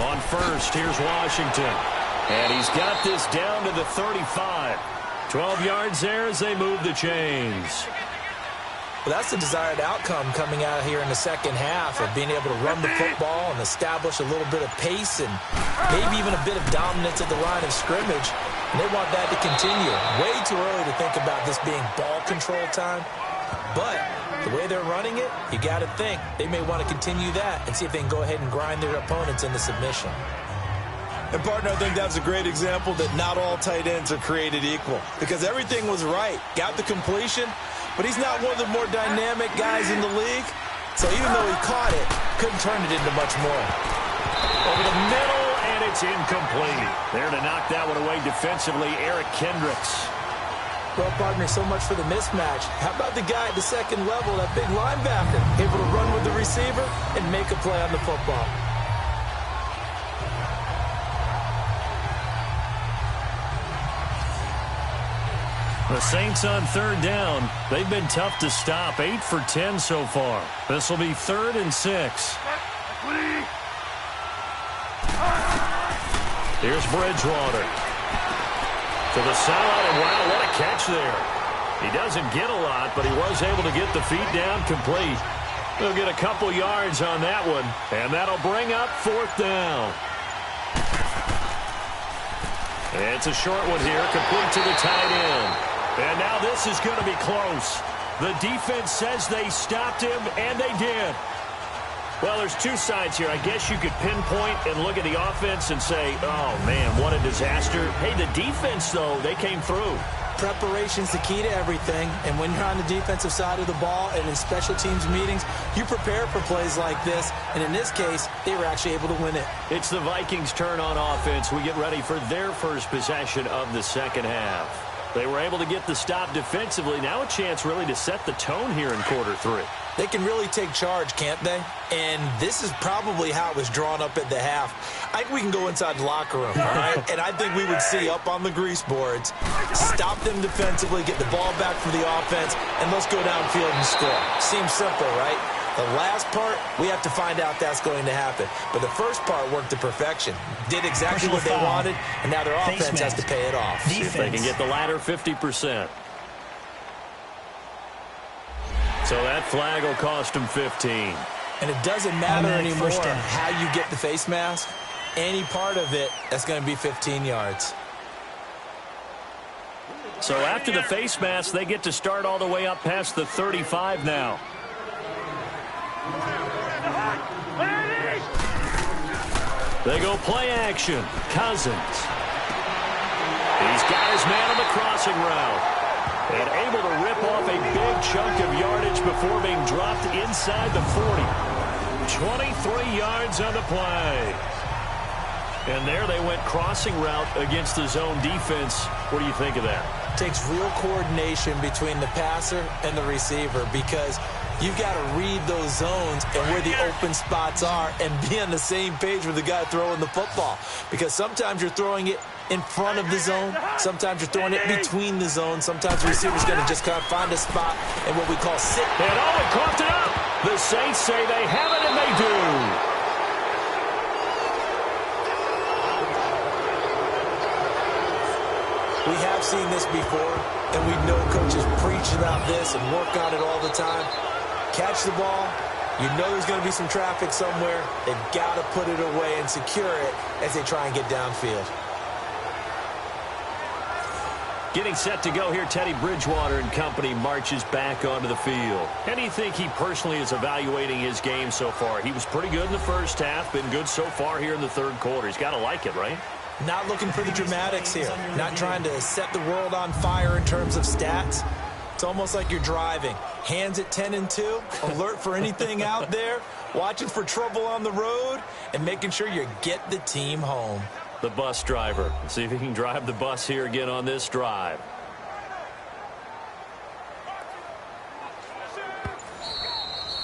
On first, here's Washington. And he's got this down to the 35. 12 yards there as they move the chains. Well, that's the desired outcome coming out here in the second half of being able to run the football and establish a little bit of pace and maybe even a bit of dominance at the line of scrimmage. And they want that to continue. Way too early to think about this being ball control time. But the way they're running it, you got to think they may want to continue that and see if they can go ahead and grind their opponents into submission. And, partner, I think that's a great example that not all tight ends are created equal because everything was right. Got the completion, but he's not one of the more dynamic guys in the league. So even though he caught it, couldn't turn it into much more. Over the middle, and it's incomplete. There to knock that one away defensively, Eric Kendricks. Well, partner, so much for the mismatch. How about the guy at the second level, that big linebacker, able to run with the receiver and make a play on the football? The Saints on 3rd down. They've been tough to stop. 8 for 10 so far. This will be 3rd and 6. Here's Bridgewater. To the sideline, and wow, what a catch there. He doesn't get a lot, but he was able to get the feet down complete. He'll get a couple yards on that one, and that'll bring up 4th down. It's a short one here, complete to the tight end. And now this is going to be close. The defense says they stopped him, and they did. Well, there's two sides here. I guess you could pinpoint and look at the offense and say, oh, man, what a disaster. Hey, the defense, though, they came through. Preparation's the key to everything, and when you're on the defensive side of the ball and in special teams meetings, you prepare for plays like this, and in this case, they were actually able to win it. It's the Vikings' turn on offense. We get ready for their first possession of the second half. They were able to get the stop defensively. Now a chance really to set the tone here in quarter 3. They can really take charge, can't they? And this is probably how it was drawn up at the half. I think we can go inside the locker room, all right? And I think we would see up on the grease boards, stop them defensively, get the ball back for the offense, and let's go downfield and score. Seems simple, right? The last part, we have to find out that's going to happen. But the first part worked to perfection. Did exactly what they wanted, and now their offense has to pay it off. See if they can get the latter 50%. So that flag will cost them 15. And it doesn't matter anymore how you get the face mask. Any part of it, that's going to be 15 yards. So after the face mask, they get to start all the way up past the 35 now. They go play action. Cousins. He's got his man on the crossing route. And able to rip off a big chunk of yardage before being dropped inside the 40. 23 yards on the play. And there they went crossing route against the zone defense. What do you think of that? Takes real coordination between the passer and the receiver, because you've got to read those zones and where the open spots are and be on the same page with the guy throwing the football. Because sometimes you're throwing it in front of the zone. Sometimes you're throwing it between the zones. Sometimes the receiver's going to just kind of find a spot and what we call sit. And oh, it coughed it up. The Saints say they have it, and they do. We have seen this before, and we know coaches preach about this and work on it all the time. Catch the ball. You know there's going to be some traffic somewhere. They've got to put it away and secure it as they try and get downfield. Getting set to go here, Teddy Bridgewater and company marches back onto the field. How do you think he personally is evaluating his game so far? He was pretty good in the first half, been good so far here in the third quarter. He's got to like it, right? Not looking for the dramatics here. Not trying to set the world on fire in terms of stats. It's almost like you're driving. Hands at 10 and 2, alert for anything out there, watching for trouble on the road, and making sure you get the team home. The bus driver. Let's see if he can drive the bus here again on this drive.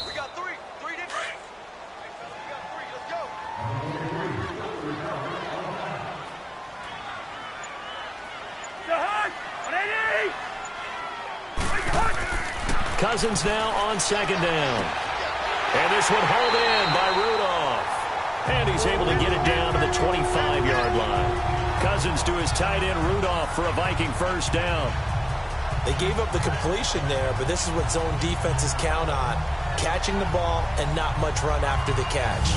We got three. Three to three. We got three. Let's go. Cousins now on second down. And this one hauled in by Rudolph. And he's able to get it down to the 25-yard line. Cousins to his tight end Rudolph for a Viking first down. They gave up the completion there, but this is what zone defenses count on. Catching the ball and not much run after the catch.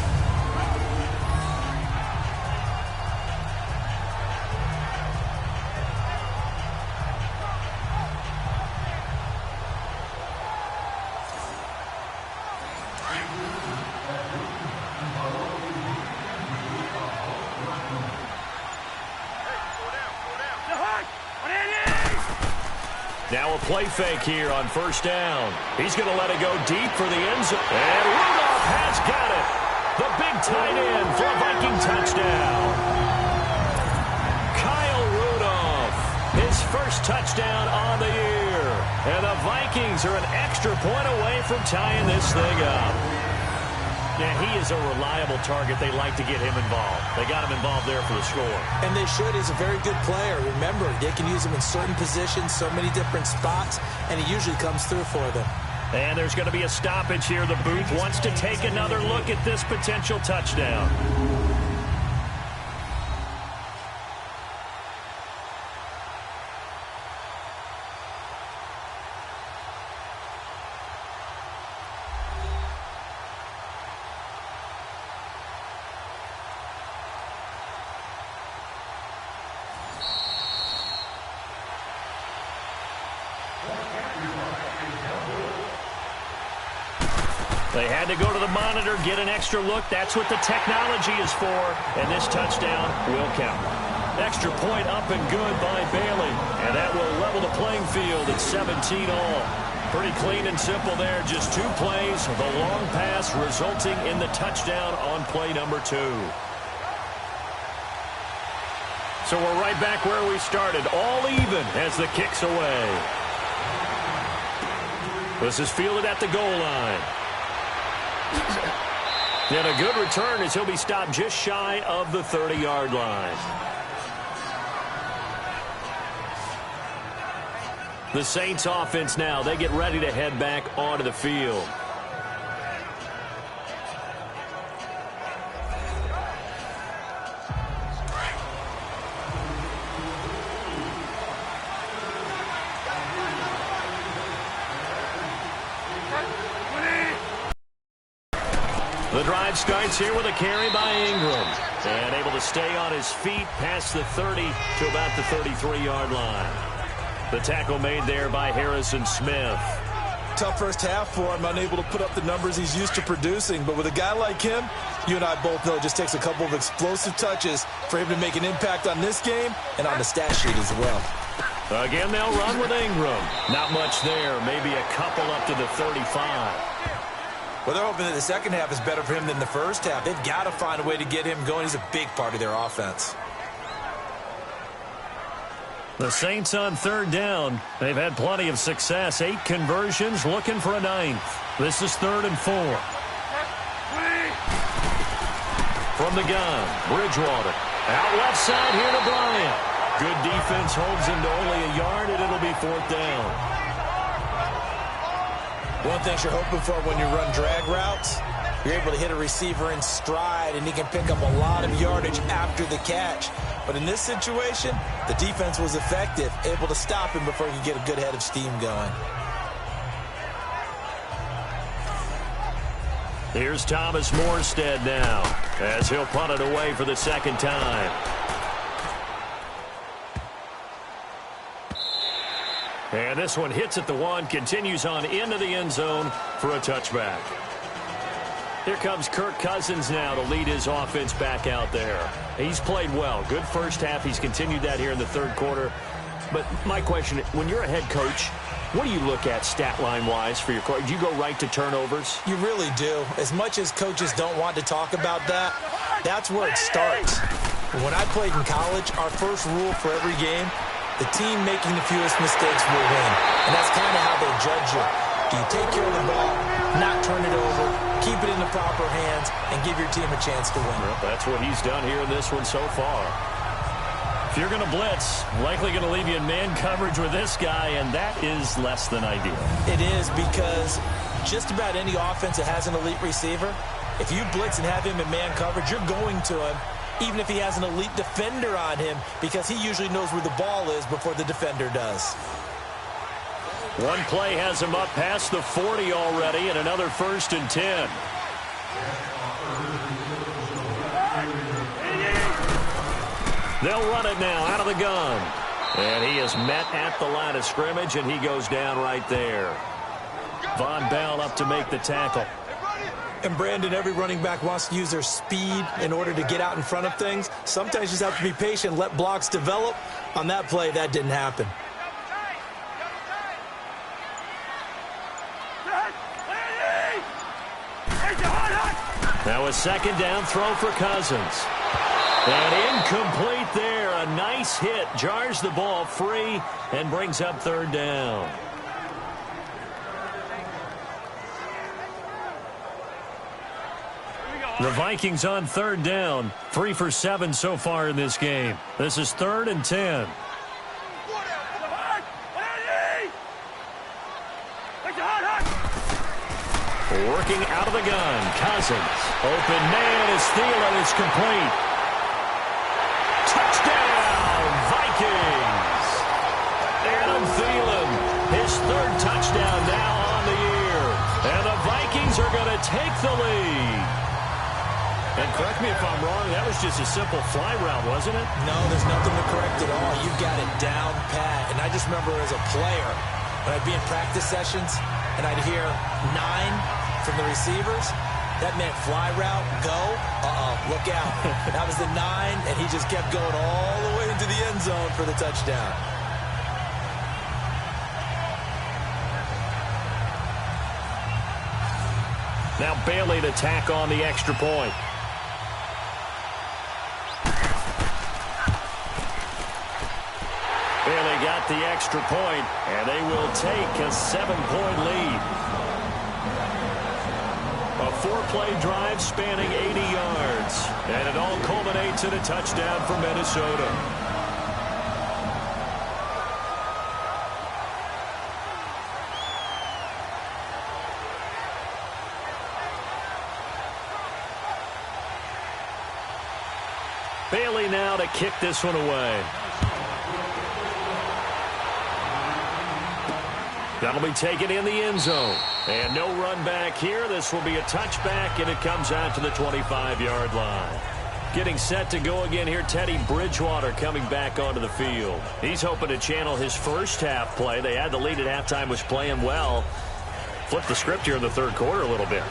Now a play fake here on first down. He's going to let it go deep for the end zone. And Rudolph has got it. The big tight end for a Viking touchdown. Kyle Rudolph, his first touchdown on the year. And the Vikings are an extra point away from tying this thing up. Yeah, he is a reliable target. They like to get him involved. They got him involved there for the score. And they should. He's a very good player. Remember, they can use him in certain positions, so many different spots, and he usually comes through for them. And there's going to be a stoppage here. The booth wants to take another look at this potential touchdown. They had to go to the monitor, get an extra look. That's what the technology is for, and this touchdown will count. Extra point up and good by Bailey, and that will level the playing field at 17 all. Pretty clean and simple there. Just 2 plays, the long pass resulting in the touchdown on play number 2. So we're right back where we started, all even as the kick's away. This is fielded at the goal line. And a good return as he'll be stopped just shy of the 30-yard line. The Saints offense now, they get ready to head back onto the field. The drive starts here with a carry by Ingram. And able to stay on his feet past the 30 to about the 33-yard line. The tackle made there by Harrison Smith. Tough first half for him, unable to put up the numbers he's used to producing. But with a guy like him, you and I both know it just takes a couple of explosive touches for him to make an impact on this game and on the stat sheet as well. Again, they'll run with Ingram. Not much there, maybe a couple up to the 35. Well, they're hoping that the second half is better for him than the first half. They've got to find a way to get him going. He's a big part of their offense. The Saints on third down. They've had plenty of success. 8 conversions, looking for a 9th. This is 3rd and 4. From the gun, Bridgewater. Out left side here to Bryant. Good defense holds him to only a yard, and it'll be 4th down. One thing you're hoping for when you run drag routes, you're able to hit a receiver in stride, and he can pick up a lot of yardage after the catch. But in this situation, the defense was effective, able to stop him before he could get a good head of steam going. Here's Thomas Morstead now, as he'll punt it away for the second time. And this one hits at the 1, continues on into the end zone for a touchback. Here comes Kirk Cousins now to lead his offense back out there. He's played well. Good first half. He's continued that here in the third quarter. But my question, when you're a head coach, what do you look at stat line-wise for your coach? Do you go right to turnovers? You really do. As much as coaches don't want to talk about that, that's where it starts. When I played in college, our first rule for every game, the team making the fewest mistakes will win. And that's kind of how they judge you. Do you take care of the ball, not turn it over, keep it in the proper hands, and give your team a chance to win? Well, that's what he's done here in this one so far. If you're going to blitz, likely going to leave you in man coverage with this guy, and that is less than ideal. It is, because just about any offense that has an elite receiver, if you blitz and have him in man coverage, you're going to him, even if he has an elite defender on him, because he usually knows where the ball is before the defender does. One play has him up past the 40 already, and another 1st and 10. They'll run it now out of the gun. And he is met at the line of scrimmage, and he goes down right there. Von Bell up to make the tackle. And, Brandon, every running back wants to use their speed in order to get out in front of things. Sometimes you just have to be patient, let blocks develop. On that play, that didn't happen. Now a second down throw for Cousins. And incomplete there. A nice hit. Jars the ball free and brings up 3rd down. The Vikings on 3rd down. 3 for 7 so far in this game. This is 3rd and 10. Working out of the gun. Cousins. Open man is Thielen. It's complete. Touchdown, Vikings. Adam Thielen, his 3rd touchdown now on the year. And the Vikings are going to take the lead. And correct me if I'm wrong, that was just a simple fly route, wasn't it? No, there's nothing to correct at all. You've got it down pat. And I just remember as a player, when I'd be in practice sessions, and I'd hear 9, from the receivers, that meant fly route, go, look out. That was the 9, and he just kept going all the way into the end zone for the touchdown. Now Bailey to tack on the extra point. Bailey got the extra point, and they will take a 7-point lead. A 4-play drive spanning 80 yards, and it all culminates in a touchdown for Minnesota. Bailey now to kick this one away. That'll be taken in the end zone. And no run back here. This will be a touchback, and it comes out to the 25-yard line. Getting set to go again here, Teddy Bridgewater coming back onto the field. He's hoping to channel his first half play. They had the lead at halftime, was playing well. Flip the script here in the third quarter a little bit.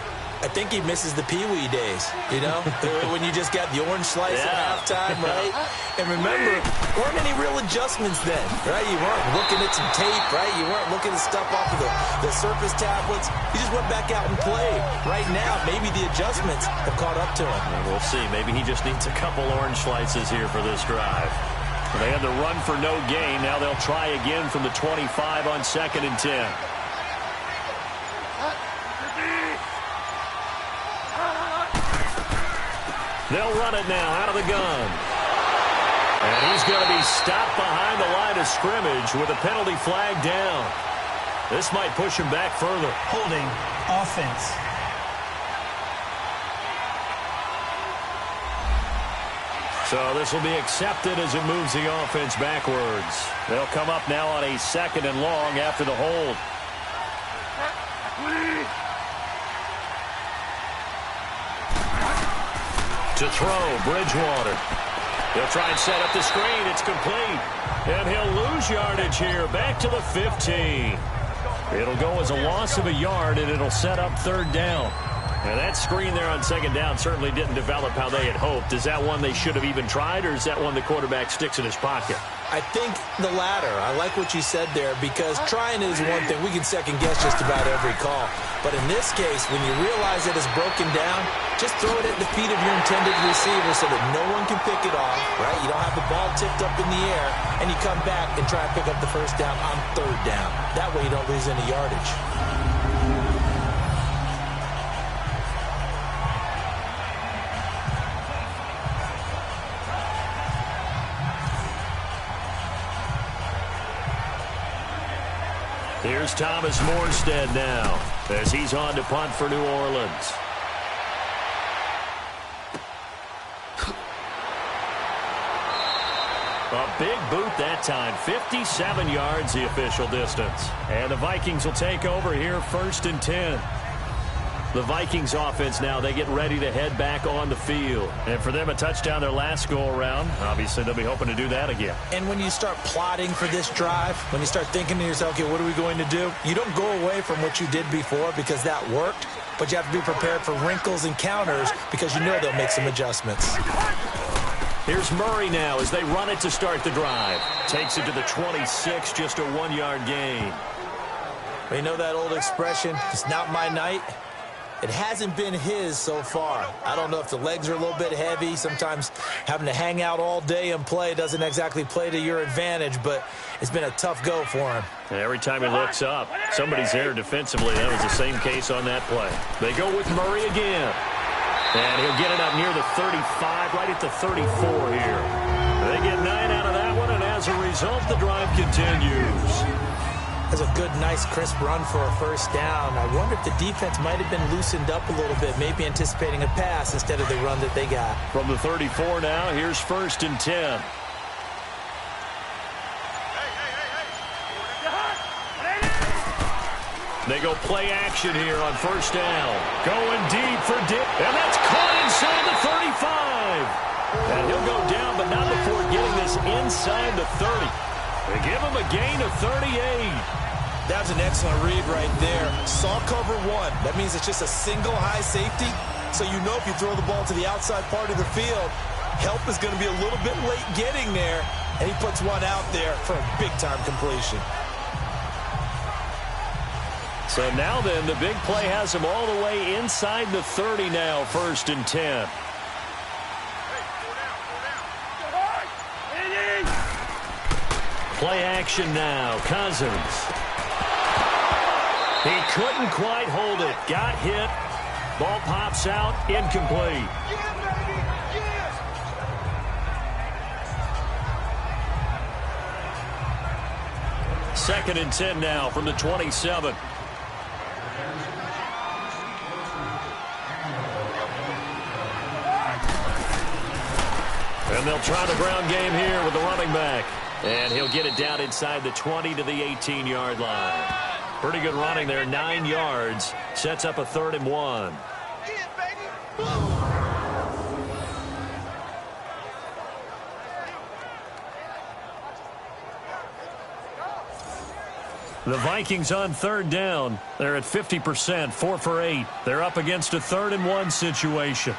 I think he misses the Pee-wee days, you know, when you just got the orange slice at halftime, right? And remember, there weren't any real adjustments then, right? You weren't looking at some tape, right? You weren't looking at stuff off of the surface tablets. You just went back out and played. Right now, maybe the adjustments have caught up to him. We'll see. Maybe he just needs a couple orange slices here for this drive. They had the run for no gain. Now they'll try again from the 25 on 2nd and 10. They'll run it now out of the gun. And he's going to be stopped behind the line of scrimmage with a penalty flag down. This might push him back further. Holding offense. So this will be accepted as it moves the offense backwards. They'll come up now on a 2nd and long after the hold. To throw, Bridgewater. He'll try and set up the screen. It's complete. And he'll lose yardage here. Back to the 15. It'll go as a loss of a yard, and it'll set up 3rd down. And that screen there on 2nd down certainly didn't develop how they had hoped. Is that one they should have even tried, or is that one the quarterback sticks in his pocket? I think the latter. I like what you said there, because trying is one thing. We can second-guess just about every call. But in this case, when you realize that it's broken down, just throw it at the feet of your intended receiver so that no one can pick it off, right? You don't have the ball tipped up in the air, and you come back and try to pick up the 1st down on 3rd down. That way you don't lose any yardage. Here's Thomas Morstead now as he's on to punt for New Orleans. A big boot that time. 57 yards the official distance. And the Vikings will take over here 1st and 10. The Vikings offense now, they get ready to head back on the field. And for them, a touchdown their last go-around. Obviously, they'll be hoping to do that again. And when you start plotting for this drive, when you start thinking to yourself, okay, what are we going to do? You don't go away from what you did before because that worked, but you have to be prepared for wrinkles and counters because you know they'll make some adjustments. Here's Murray now as they run it to start the drive. Takes it to the 26, just a 1-yard gain. You know that old expression, it's not my night? It hasn't been his so far. I don't know if the legs are a little bit heavy. Sometimes having to hang out all day and play doesn't exactly play to your advantage, but it's been a tough go for him. And every time he looks up, somebody's there defensively. That was the same case on that play. They go with Murray again. And he'll get it up near the 35, right at the 34 here. They get 9 out of that one, and as a result, the drive continues. That's a good, nice, crisp run for a 1st down. I wonder if the defense might have been loosened up a little bit, maybe anticipating a pass instead of the run that they got. From the 34 now, here's 1st and 10. They go play action here on 1st down. Going deep for Dick, and that's caught inside the 35. And he'll go down, but not before getting this inside the 30. They give him a gain of 38. That's an excellent read right there. Saw cover one. That means it's just a single high safety. So you know if you throw the ball to the outside part of the field, help is going to be a little bit late getting there. And he puts one out there for a big-time completion. So now then, the big play has him all the way inside the 30 now, 1st and 10. Play action now, Cousins. He couldn't quite hold it. Got hit. Ball pops out. Incomplete. 2nd and 10 now from the 27. And they'll try the ground game here with the running back. And he'll get it down inside the 20 to the 18-yard line. Pretty good running there, 9 yards. Sets up a 3rd and 1. The Vikings on 3rd down. They're at 50%, 4 for 8. They're up against a 3rd and 1 situation.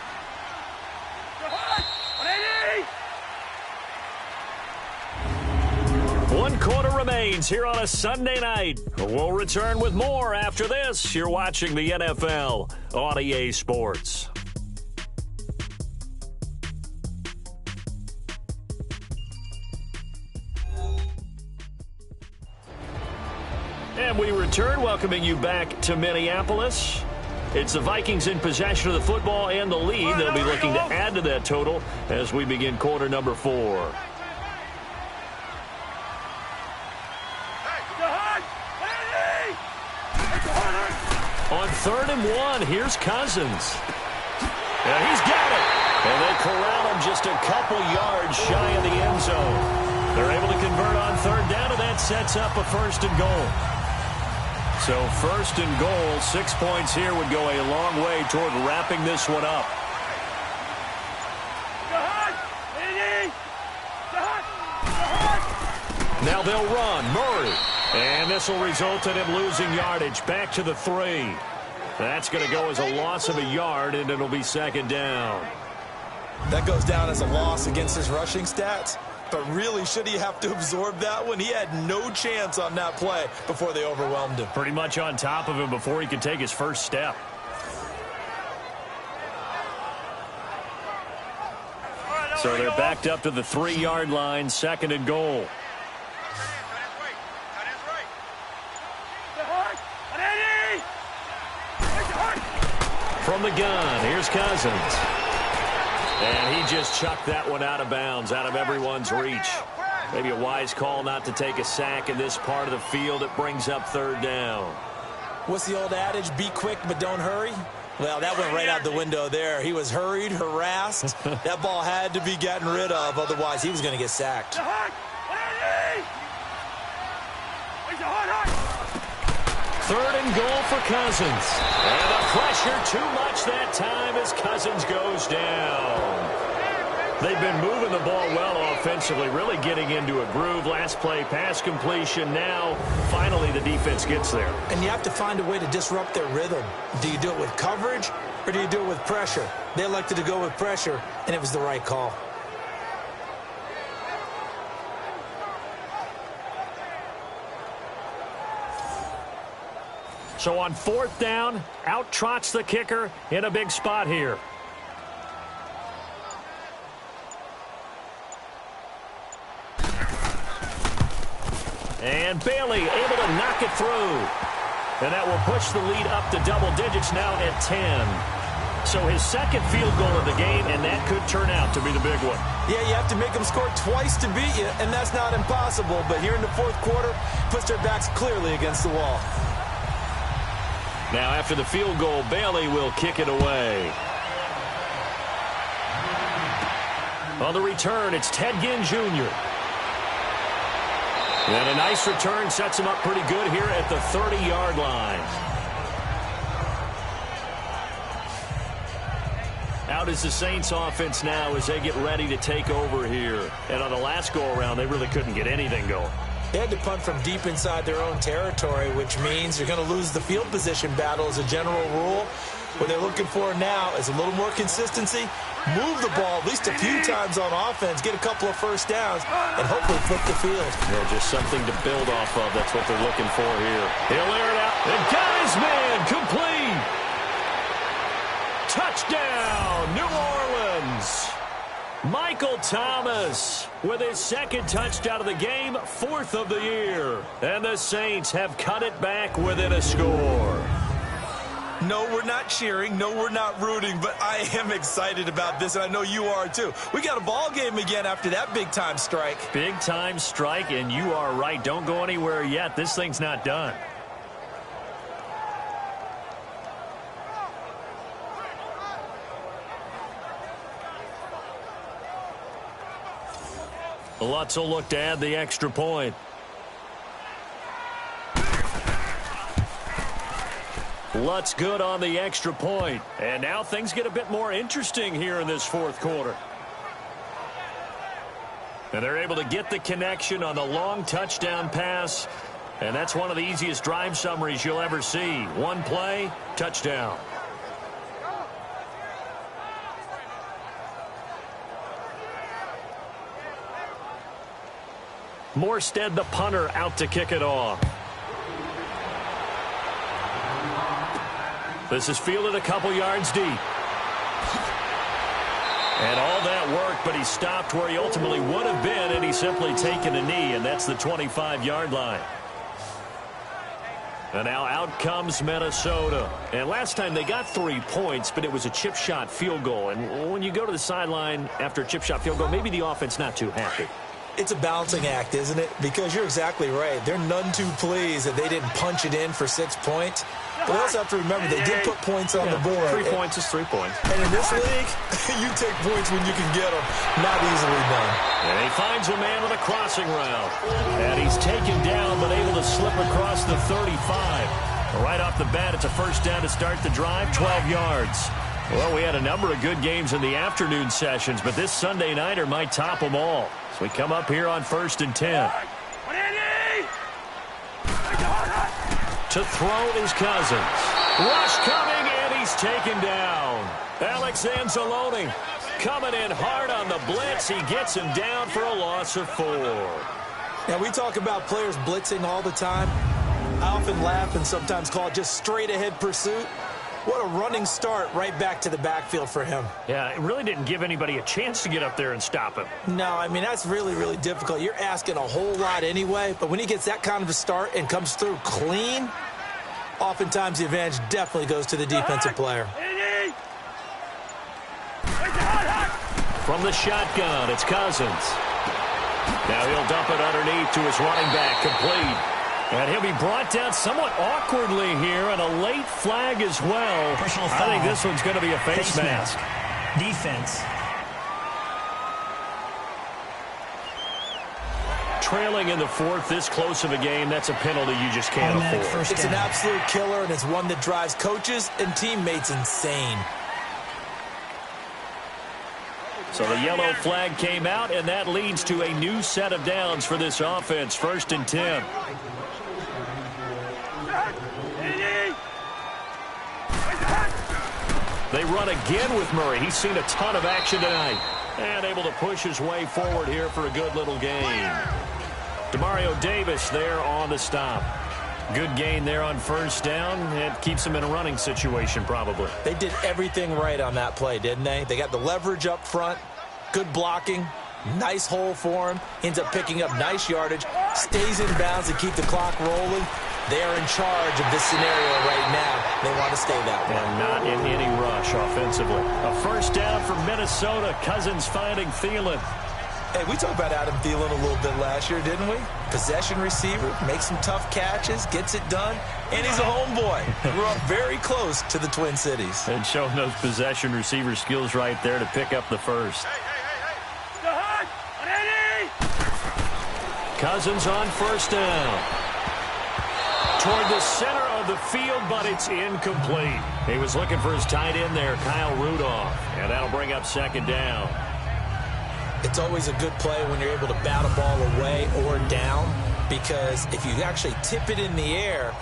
One quarter remains here on a Sunday night. We'll return with more after this. You're watching the NFL on EA Sports. And we return, welcoming you back to Minneapolis. It's the Vikings in possession of the football and the lead. They'll be looking to add to that total as we begin quarter number 4. On 3rd and 1, here's Cousins. And he's got it. And they corral him just a couple yards shy of the end zone. They're able to convert on 3rd down, and that sets up a 1st and goal. So 1st and goal, 6 points here would go a long way toward wrapping this one up. Now they'll run. Murray. And this will result in him losing yardage. Back to the 3. That's going to go as a loss of a yard, and it'll be 2nd down. That goes down as a loss against his rushing stats. But really, should he have to absorb that one? He had no chance on that play before they overwhelmed him. Pretty much on top of him before he could take his first step. So they're backed up to the 3-yard line, 2nd and goal. From the gun, here's Cousins. And he just chucked that one out of bounds, out of everyone's reach. Maybe a wise call not to take a sack in this part of the field. It brings up 3rd down. What's the old adage? Be quick, but don't hurry. Well, that went right out the window there. He was hurried, harassed. That ball had to be gotten rid of. Otherwise, he was going to get sacked. 3rd and goal for Cousins. And the pressure too much that time as Cousins goes down. They've been moving the ball well offensively, really getting into a groove. Last play, pass completion. Now, finally, the defense gets there. And you have to find a way to disrupt their rhythm. Do you do it with coverage, or do you do it with pressure? They elected to go with pressure, and it was the right call. So on 4th down, out trots the kicker in a big spot here. And Bailey able to knock it through. And that will push the lead up to double digits now at 10. So his 2nd field goal of the game, and that could turn out to be the big one. Yeah, you have to make them score twice to beat you, and that's not impossible. But here in the 4th quarter, puts their backs clearly against the wall. Now after the field goal, Bailey will kick it away. On the return, it's Ted Ginn Jr. And a nice return sets him up pretty good here at the 30-yard line. Out is the Saints offense now as they get ready to take over here. And on the last go-around, they really couldn't get anything going. They had to punt from deep inside their own territory, which means you're going to lose the field position battle as a general rule. What they're looking for now is a little more consistency, move the ball at least a few times on offense, get a couple of first downs, and hopefully flip the field. Yeah, just something to build off of. That's what they're looking for here. He'll air it out. And got his man complete. Touchdown, New Orleans. Michael Thomas with his second touchdown of the game, 4th of the year. And the Saints have cut it back within a score. No, we're not cheering. No, we're not rooting, but I am excited about this, and I know you are too. We got a ball game again after that big-time strike. Big-time strike, and you are right. Don't go anywhere yet. This thing's not done. Lutz will look to add the extra point. Lutz good on the extra point. And now things get a bit more interesting here in this 4th quarter. And they're able to get the connection on the long touchdown pass. And that's one of the easiest drive summaries you'll ever see. One play, touchdown. Morstead, the punter, out to kick it off. This is fielded a couple yards deep. And all that work, but he stopped where he ultimately would have been, and he's simply taken a knee, and that's the 25-yard line. And now out comes Minnesota. And last time they got 3 points, but it was a chip shot field goal. And when you go to the sideline after a chip shot field goal, maybe the offense not too happy. It's a balancing act, isn't it? Because you're exactly right. They're none too pleased that they didn't punch it in for 6 points. But we also have to remember they did put points on the board. 3 points is 3 points. And in this league, you take points when you can get them. Not easily done. And he finds a man with a crossing route. And he's taken down but able to slip across the 35. Right off the bat, it's a first down to start the drive, 12 yards. Well, we had a number of good games in the afternoon sessions, but this Sunday nighter might top them all. So we come up here on 1st and 10. To throw is Cousins. Rush coming, and he's taken down. Alex Anzalone coming in hard on the blitz. He gets him down for a loss of 4. Now, we talk about players blitzing all the time. I often laugh and sometimes call it just straight-ahead pursuit. What a running start right back to the backfield for him. Yeah, it really didn't give anybody a chance to get up there and stop him. No, I mean, that's really, really difficult. You're asking a whole lot anyway, but when he gets that kind of a start and comes through clean, oftentimes the advantage definitely goes to the defensive player. From the shotgun, it's Cousins. Now he'll dump it underneath to his running back, complete. And he'll be brought down somewhat awkwardly here, and a late flag as well. Personal foul. I think this one's going to be a face mask. Defense. Trailing in the 4th, this close of a game, that's a penalty you just can't afford. It's an absolute killer, and it's one that drives coaches and teammates insane. So the yellow flag came out, and that leads to a new set of downs for this offense. 1st and 10. They run again with Murray. He's seen a ton of action tonight. And able to push his way forward here for a good little gain. Demario Davis there on the stop. Good gain there on 1st down. It keeps him in a running situation probably. They did everything right on that play, didn't they? They got the leverage up front, good blocking, nice hole for him, ends up picking up nice yardage, stays in bounds to keep the clock rolling. They are in charge of this scenario right now. They want to stay that way. And not in any rush offensively. A first down for Minnesota. Cousins finding Thielen. Hey, we talked about Adam Thielen a little bit last year, didn't we? Possession receiver, makes some tough catches, gets it done, and he's a homeboy. Grew up very close to the Twin Cities. And showing those possession receiver skills right there to pick up the first. Cousins on first down. Toward the center of the field, but it's incomplete. He was looking for his tight end there, Kyle Rudolph, and that'll bring up 2nd down. It's always a good play when you're able to bat a ball away or down. because if you actually tip it in the air,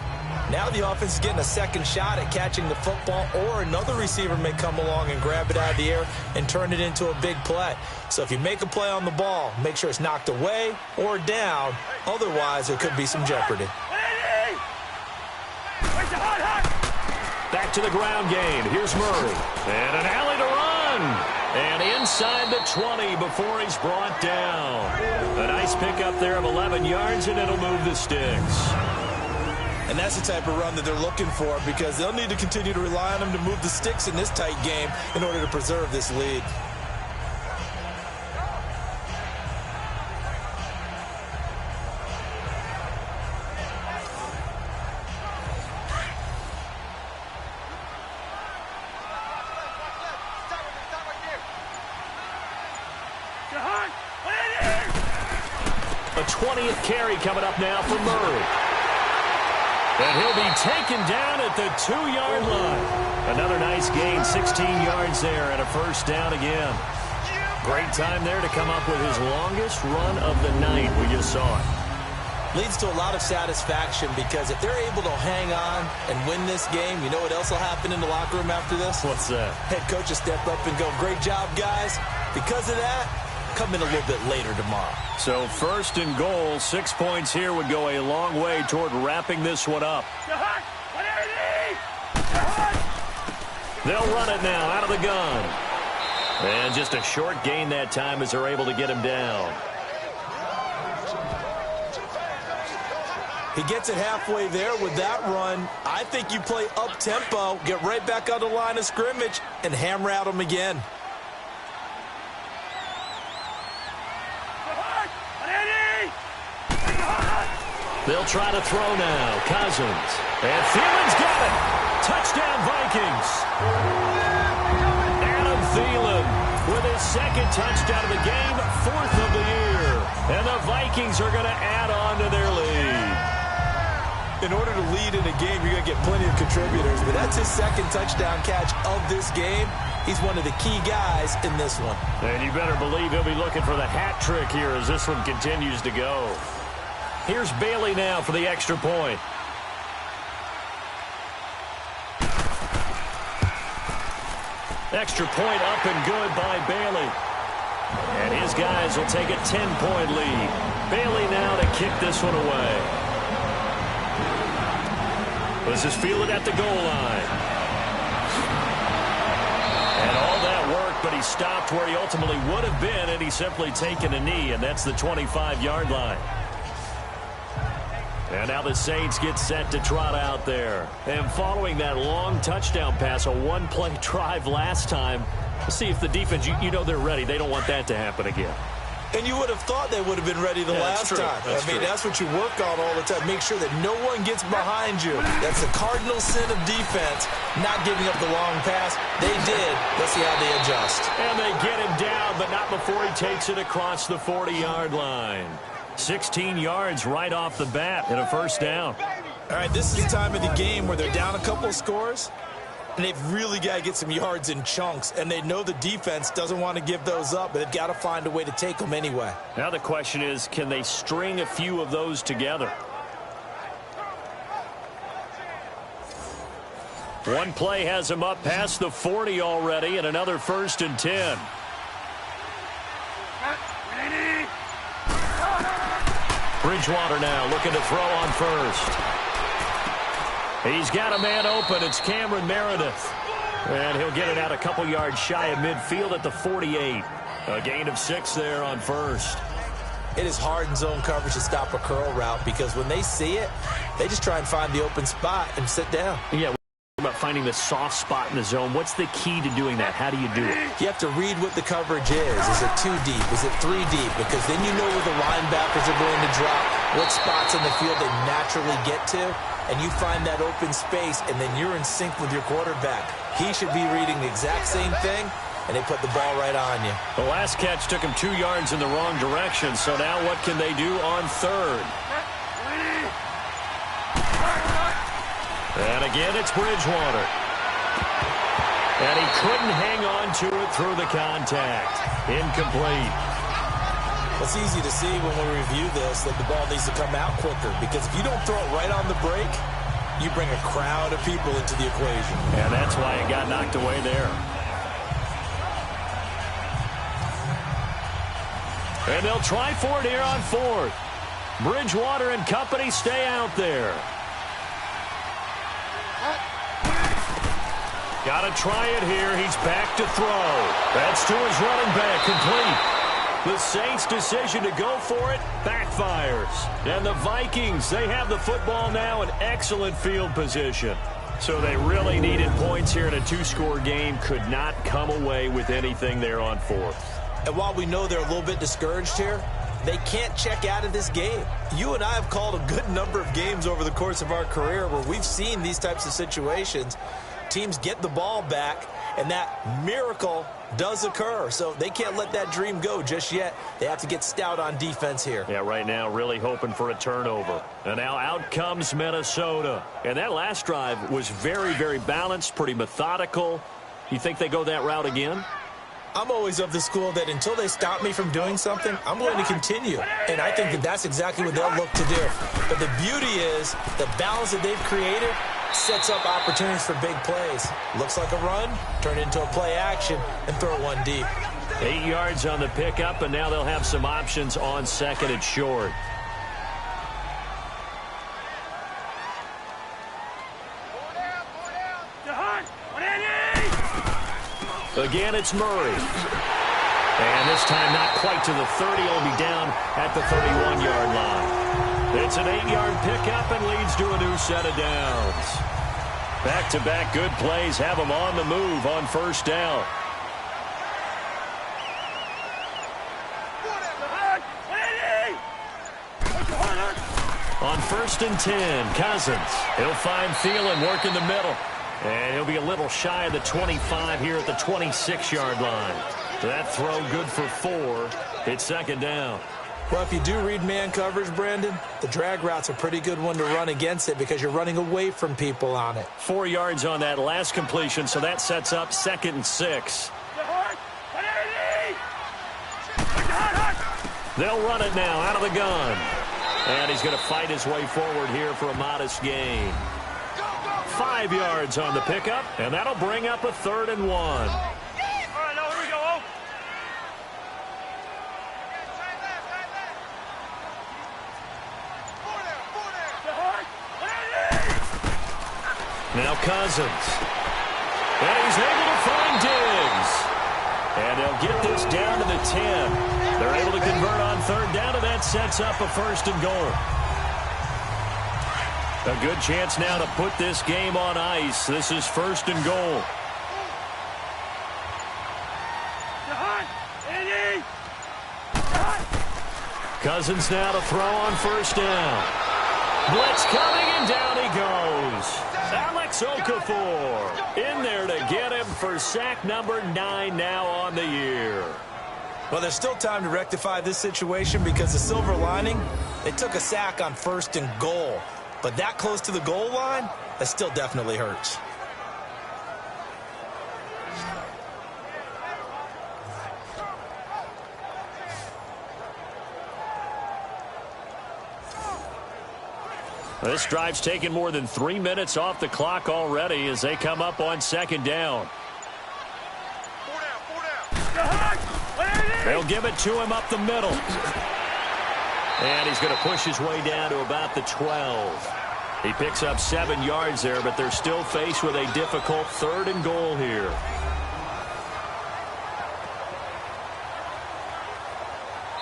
now the offense is getting a second shot at catching the football, or another receiver may come along and grab it out of the air and turn it into a big play. So if you make a play on the ball, make sure it's knocked away or down. Otherwise, there could be some jeopardy. Back to the ground game. Here's Murray. And an alley to run. And inside the 20 before he's brought down. A nice pickup there of 11 yards, and it'll move the sticks. And that's the type of run that they're looking for, because they'll need to continue to rely on him to move the sticks in this tight game in order to preserve this lead. A 20th carry coming up now for Murray. And he'll be taken down at the 2-yard line. Another nice gain, 16 yards there, and a first down again. Great time there to come up with his longest run of the night. We just saw it. Leads to a lot of satisfaction, because if they're able to hang on and win this game, you know what else will happen in the locker room after this? What's that? Head coach will step up and go, "Great job, guys. Because of that, come in a little bit later tomorrow." So 1st and goal, 6 points here would go a long way toward wrapping this one up. They'll run it now out of the gun. And just a short gain that time as they're able to get him down. He gets it halfway there with that run. I think you play up-tempo, get right back on the line of scrimmage, and hammer at him again. They'll try to throw now. Cousins. And Thielen's got it. Touchdown, Vikings. Adam Thielen with his 2nd touchdown of the game, 4th of the year. And the Vikings are going to add on to their lead. In order to lead in a game, you're going to get plenty of contributors, but that's his 2nd touchdown catch of this game. He's one of the key guys in this one. And you better believe he'll be looking for the hat trick here as this one continues to go. Here's Bailey now for the extra point. Extra point up and good by Bailey. And his guys will take a 10-point lead. Bailey now to kick this one away. Let's just feel it at the goal line. And all that work, but he stopped where he ultimately would have been, and he's simply taken a knee, and that's the 25-yard line. And now the Saints get set to trot out there. And following that long touchdown pass, a one-play drive last time, let's see if the defense, you know they're ready. They don't want that to happen again. And you would have thought they would have been ready the last time. That's what you work on all the time. Make sure that no one gets behind you. That's the cardinal sin of defense, not giving up the long pass. They did. Let's see how they adjust. And they get him down, but not before he takes it across the 40-yard line. 16 yards right off the bat and a first down. All right, this is the time of the game where they're down a couple of scores, and they've really got to get some yards in chunks, and they know the defense doesn't want to give those up, but they've got to find a way to take them anyway. Now the question is, can they string a few of those together? One play has him up past the 40 already, and another 1st and 10. Bridgewater now looking to throw on first. He's got a man open. It's Cameron Meredith. And he'll get it out a couple yards shy of midfield at the 48. A gain of 6 there on first. It is hard in zone coverage to stop a curl route, because when they see it, they just try and find the open spot and sit down. Yeah, about finding the soft spot in the zone. What's the key to doing that? How do you do it? You have to read what the coverage is. Is it 2 deep? Is it 3 deep? Because then you know where the linebackers are going to drop, what spots in the field they naturally get to, and you find that open space, and then you're in sync with your quarterback. He should be reading the exact same thing, and they put the ball right on you. The last catch took him 2 yards in the wrong direction, so now what can they do on third? And again, it's Bridgewater. And he couldn't hang on to it through the contact. Incomplete. It's easy to see when we review this that the ball needs to come out quicker, because if you don't throw it right on the break, you bring a crowd of people into the equation. And that's why it got knocked away there. And they'll try for it here on fourth. Bridgewater and company stay out there. Got to try it here. He's back to throw. That's to his running back, complete. The Saints' decision to go for it backfires. And the Vikings, they have the football now in excellent field position. So they really needed points here in a two-score game. Could not come away with anything there on fourth. And while we know they're a little bit discouraged here, they can't check out of this game. You and I have called a good number of games over the course of our career where we've seen these types of situations. Teams get the ball back, and that miracle does occur. So they can't let that dream go just yet. They have to get stout on defense here. Yeah, right now really hoping for a turnover. And now out comes Minnesota. And that last drive was very, very balanced, pretty methodical. You think they go that route again? I'm always of the school that until they stop me from doing something, I'm going to continue. And I think that that's exactly what they'll look to do. But the beauty is the balance that they've created sets up opportunities for big plays. Looks like a run, turn into a play action, and throw one deep. 8 yards on the pickup, and now they'll have some options on second and short. Again, it's Murray. And this time not quite to the 30. He'll be down at the 31-yard line. It's an 8-yard pickup and leads to a new set of downs. Back-to-back good plays have them on the move on first down. On 1st and 10, Cousins. He'll find Thielen working the middle. And he'll be a little shy of the 25 here at the 26-yard line. That throw good for 4. It's second down. Well, if you do read man coverage, Brandon, the drag route's a pretty good one to run against it because you're running away from people on it. 4 yards on that last completion, so that sets up 2nd and 6. They'll run it now out of the gun. And he's going to fight his way forward here for a modest gain. 5 yards on the pickup, and that'll bring up a 3rd and 1. All right, now here we go. Now Cousins. And he's able to find Diggs. And they'll get this down to the 10. They're able to convert on 3rd down, and that sets up a 1st and goal. A good chance now to put this game on ice. This is 1st and goal. Cousins now to throw on 1st down. Blitz coming, and down he goes. Alex Okafor in there to get him for sack number 9 now on the year. Well, there's still time to rectify this situation because the silver lining, they took a sack on 1st and goal. But that close to the goal line, that still definitely hurts. This drive's taken more than 3 minutes off the clock already as they come up on 2nd down. 4 down. They'll give it to him up the middle. And he's going to push his way down to about the 12. He picks up 7 yards there, but they're still faced with a difficult 3rd and goal here.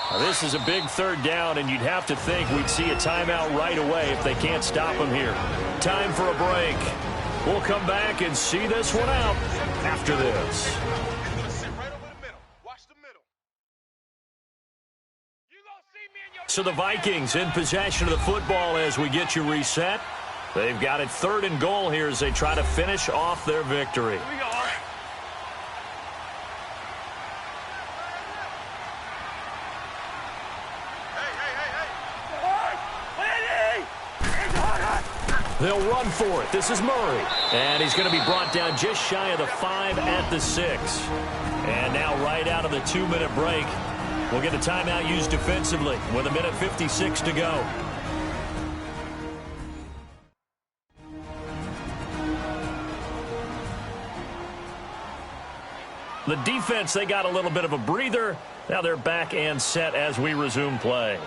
Now, this is a big 3rd down, and you'd have to think we'd see a timeout right away if they can't stop him here. Time for a break. We'll come back and see this one out after this. So the Vikings in possession of the football as we get you reset. They've got it 3rd and goal here as they try to finish off their victory. Here we go. They'll run for it. This is Murray. And he's going to be brought down just shy of the 5 at the 6. And now right out of the 2-minute break, We'll get a timeout used defensively with 1:56 to go. The defense, they got a little bit of a breather. Now they're back and set as we resume play.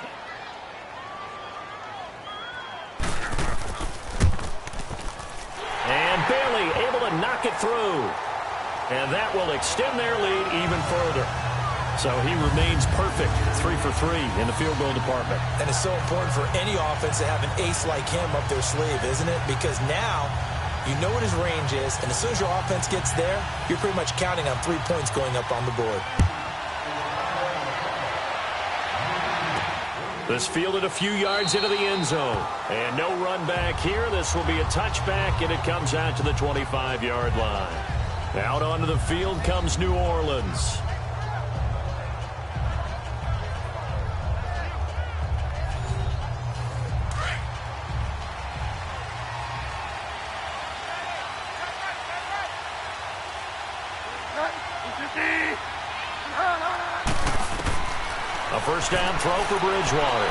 And Bailey able to knock it through. And that will extend their lead even further. So he remains perfect, 3 for 3 in the field goal department. And it's so important for any offense to have an ace like him up their sleeve, isn't it? Because now you know what his range is, and as soon as your offense gets there, you're pretty much counting on 3 points going up on the board. This fielded a few yards into the end zone. And no run back here. This will be a touchback, and it comes out to the 25-yard line. Out onto the field comes New Orleans. A first down throw for Bridgewater.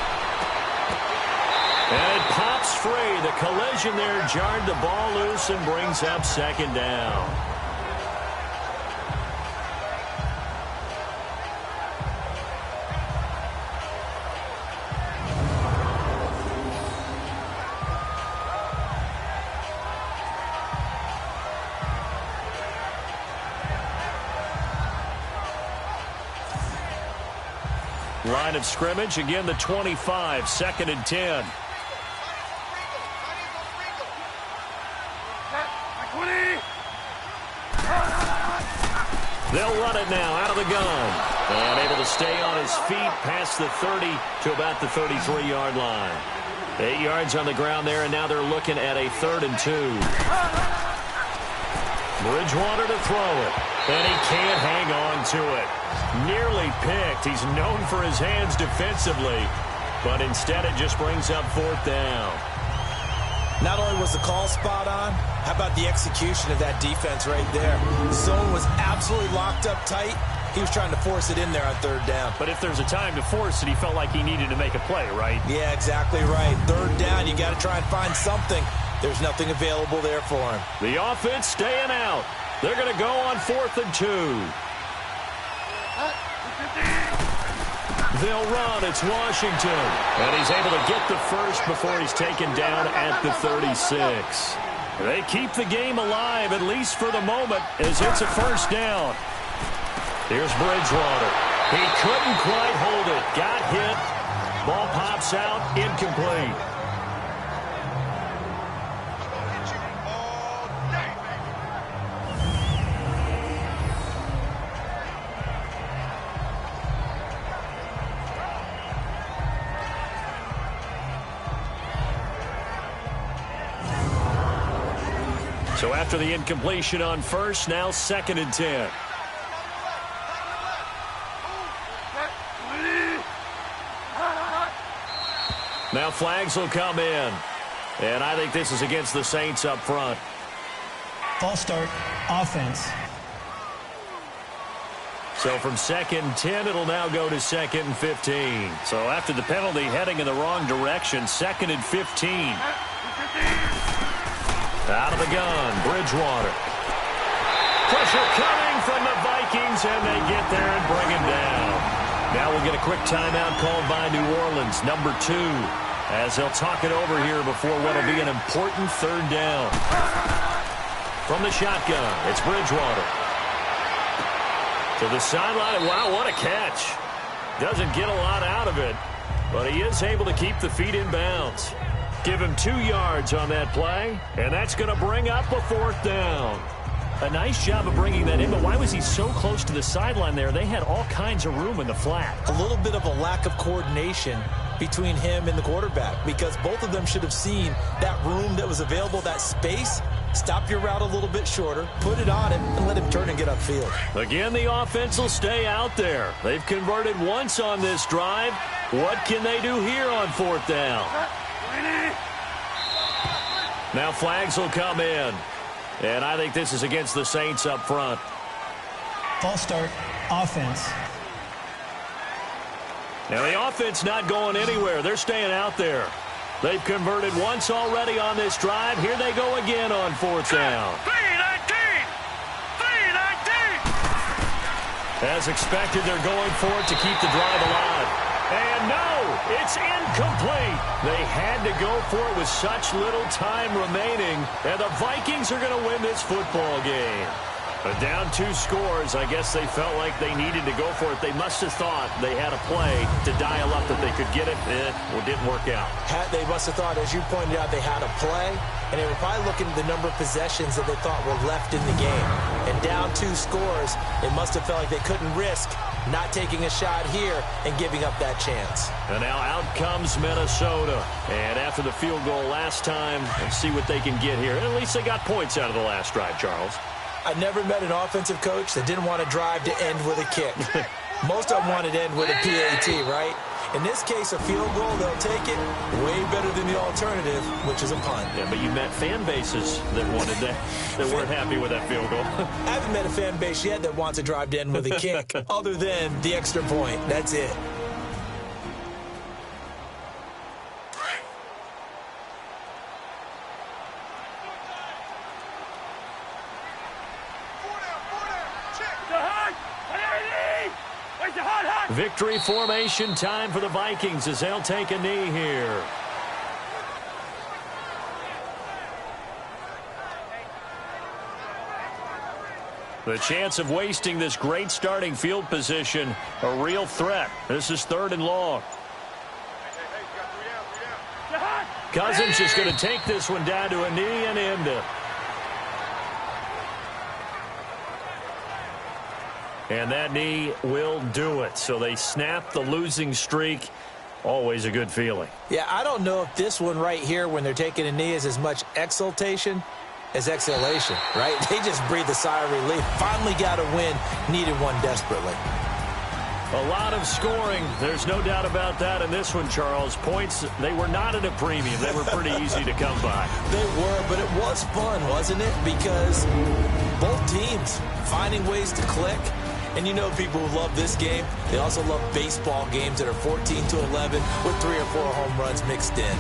And it pops free. The collision there jarred the ball loose and brings up second down. Line of scrimmage, again the 25, 2nd and 10. They'll run it now out of the gun. And able to stay on his feet past the 30 to about the 33-yard line. 8 yards on the ground there, and now they're looking at a 3rd and 2. Bridgewater to throw it. And he can't hang on to it. Nearly picked. He's known for his hands defensively, but instead it just brings up 4th down. Not only was the call spot on, how about the execution of that defense right there? The zone was absolutely locked up tight. He was trying to force it in there on 3rd down. But if there's a time to force it, he felt like he needed to make a play, right? Yeah, exactly right. 3rd down, you got to try and find something. There's nothing available there for him. The offense staying out. They're going to go on 4th and 2. They'll run. It's Washington. And he's able to get the first before he's taken down at the 36. They keep the game alive, at least for the moment, as it's a first down. Here's Bridgewater. He couldn't quite hold it. Got hit. Ball pops out. Incomplete. So after the incompletion on first, now 2nd and 10. Now flags will come in. And I think this is against the Saints up front. False start, offense. So from 2nd and 10, it'll now go to 2nd and 15. So after the penalty heading in the wrong direction, 2nd and 15. Out of the gun, Bridgewater. Pressure coming from the Vikings, and they get there and bring him down. Now we'll get a quick timeout called by New Orleans, number 2, as they'll talk it over here before what will be an important 3rd down. From the shotgun, it's Bridgewater. To the sideline, wow, what a catch. Doesn't get a lot out of it, but he is able to keep the feet in bounds. Give him 2 yards on that play, and that's going to bring up a 4th down. A nice job of bringing that in, but why was he so close to the sideline there? They had all kinds of room in the flat. A little bit of a lack of coordination between him and the quarterback, because both of them should have seen that room that was available, that space. Stop your route a little bit shorter, put it on him, and let him turn and get upfield. Again, the offense will stay out there. They've converted once on this drive. What can they do here on 4th down? Now flags will come in. And I think this is against the Saints up front. False start, offense. Now the offense not going anywhere. They're staying out there. They've converted once already on this drive. Here they go again on 4th down. 319! As expected, they're going for it to keep the drive alive. And no, it's incomplete. They had to go for it with such little time remaining. And the Vikings are going to win this football game. But down 2 scores, I guess they felt like they needed to go for it. They must have thought they had a play to dial up that they could get it. It didn't work out. They must have thought, as you pointed out, they had a play. And they were probably looking at the number of possessions that they thought were left in the game. And down 2 scores, they must have felt like they couldn't risk not taking a shot here and giving up that chance. And now out comes Minnesota. And after the field goal last time, let's see what they can get here. At least they got points out of the last drive, Charles. I never met an offensive coach that didn't want to drive to end with a kick. Most of them wanted to end with a PAT, right? In this case, a field goal, they'll take it way better than the alternative, which is a punt. Yeah, but you met fan bases that wanted that, that weren't happy with that field goal. I haven't met a fan base yet that wants to drive to end with a kick, other than the extra point. That's it. Victory formation time for the Vikings as they'll take a knee here. The chance of wasting this great starting field position, a real threat. This is 3rd and long. Cousins is going to take this one down to a knee and end it. And that knee will do it. So they snap the losing streak. Always a good feeling. Yeah, I don't know if this one right here, when they're taking a knee, is as much exultation as exhalation, right? They just breathe a sigh of relief. Finally got a win. Needed one desperately. A lot of scoring. There's no doubt about that in this one, Charles. Points, they were not at a premium. They were pretty easy to come by. They were, but it was fun, wasn't it? Because both teams finding ways to click. And you know people who love this game, they also love baseball games that are 14-11 with 3 or 4 home runs mixed in.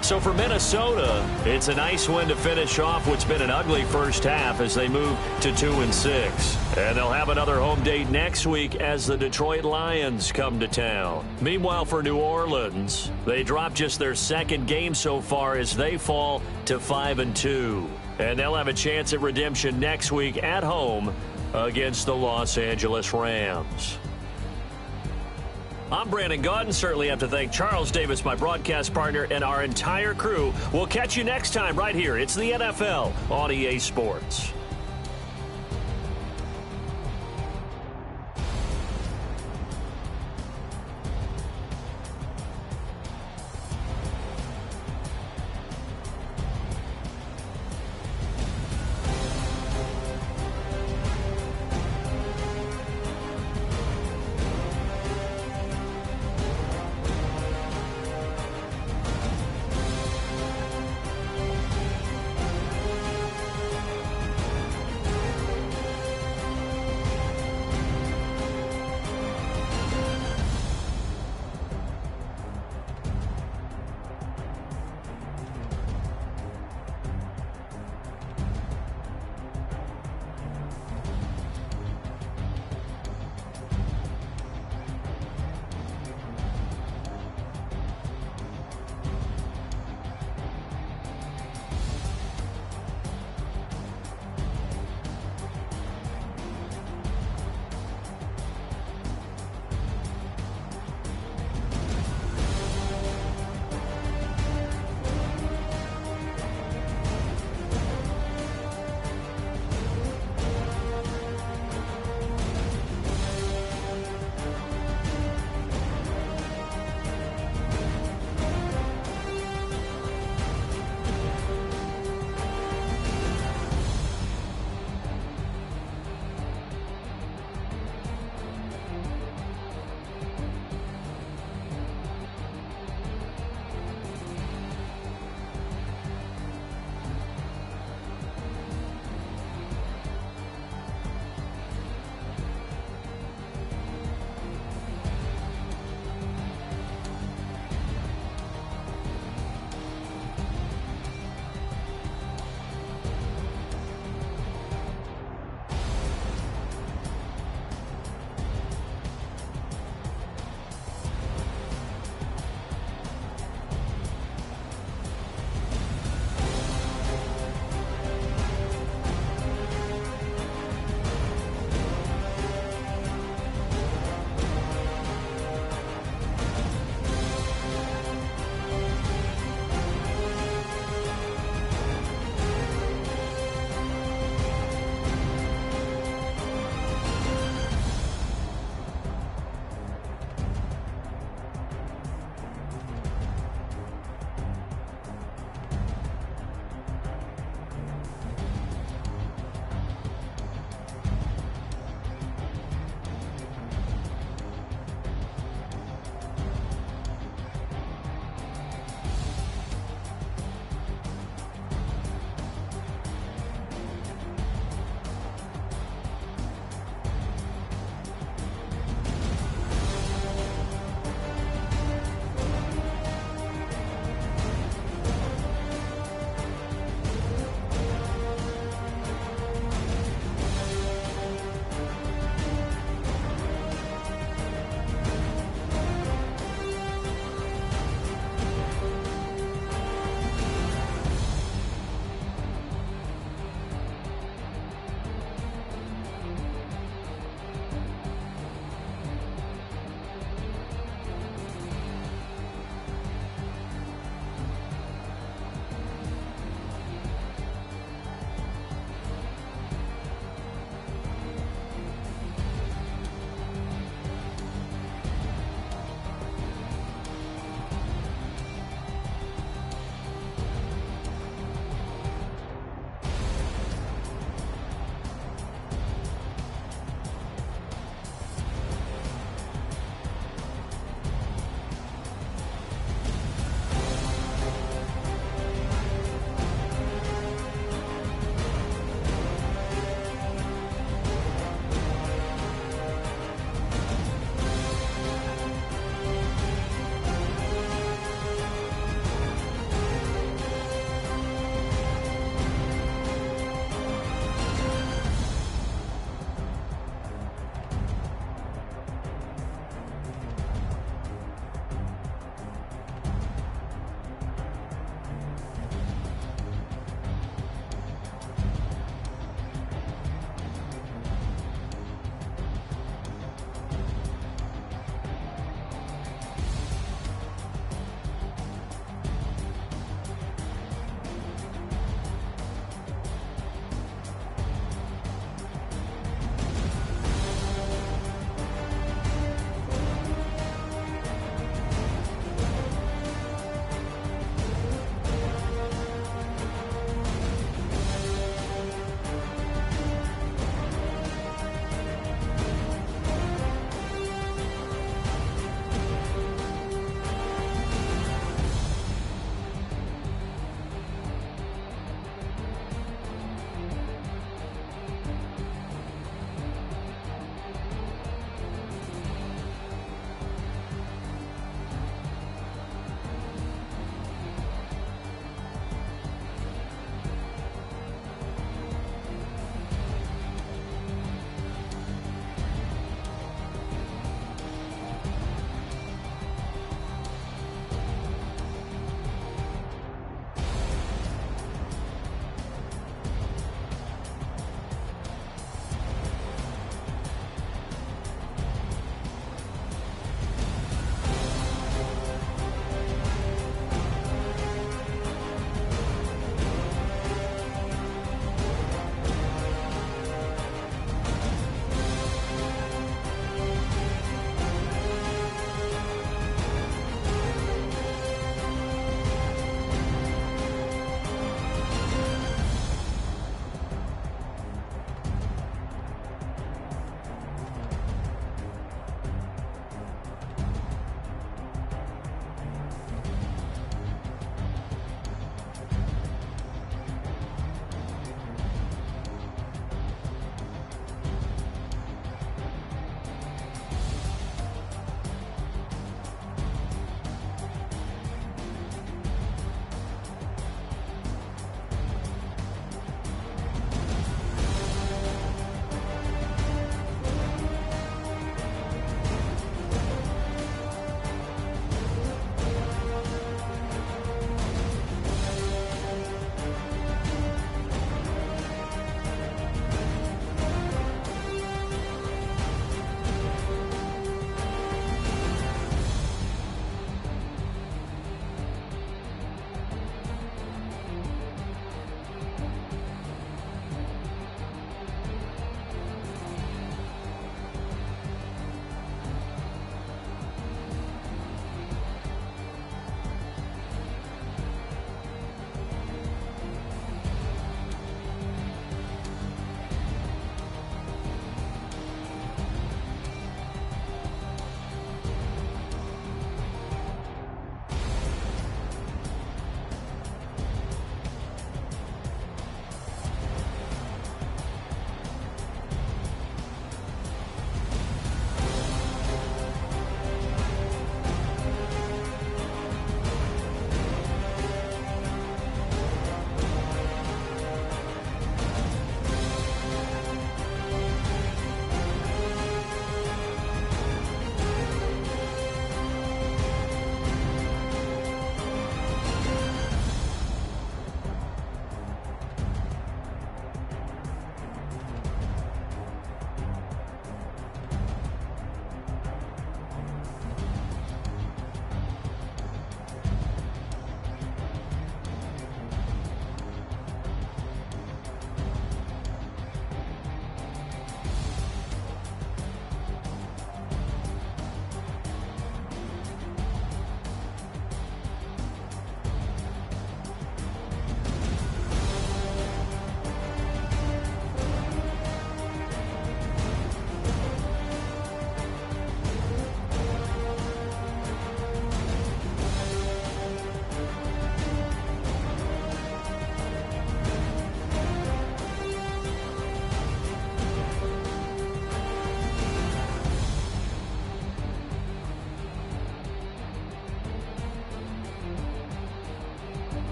So for Minnesota, it's a nice win to finish off what's been an ugly first half as they move to 2-6. And they'll have another home date next week as the Detroit Lions come to town. Meanwhile, for New Orleans, they dropped just their 2nd game so far as they fall to 5-2. And they'll have a chance at redemption next week at home against the Los Angeles Rams. I'm Brandon Gaudin. Certainly have to thank Charles Davis, my broadcast partner, and our entire crew. We'll catch you next time right here. It's the NFL on EA Sports.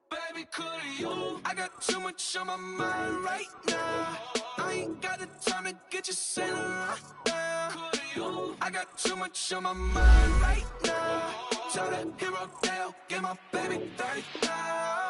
Baby, could you? I got too much on my mind right now. I ain't got the time to get you sailing right now. Could you? I got too much on my mind right now. Tell that hero Dale, get my baby 30 now.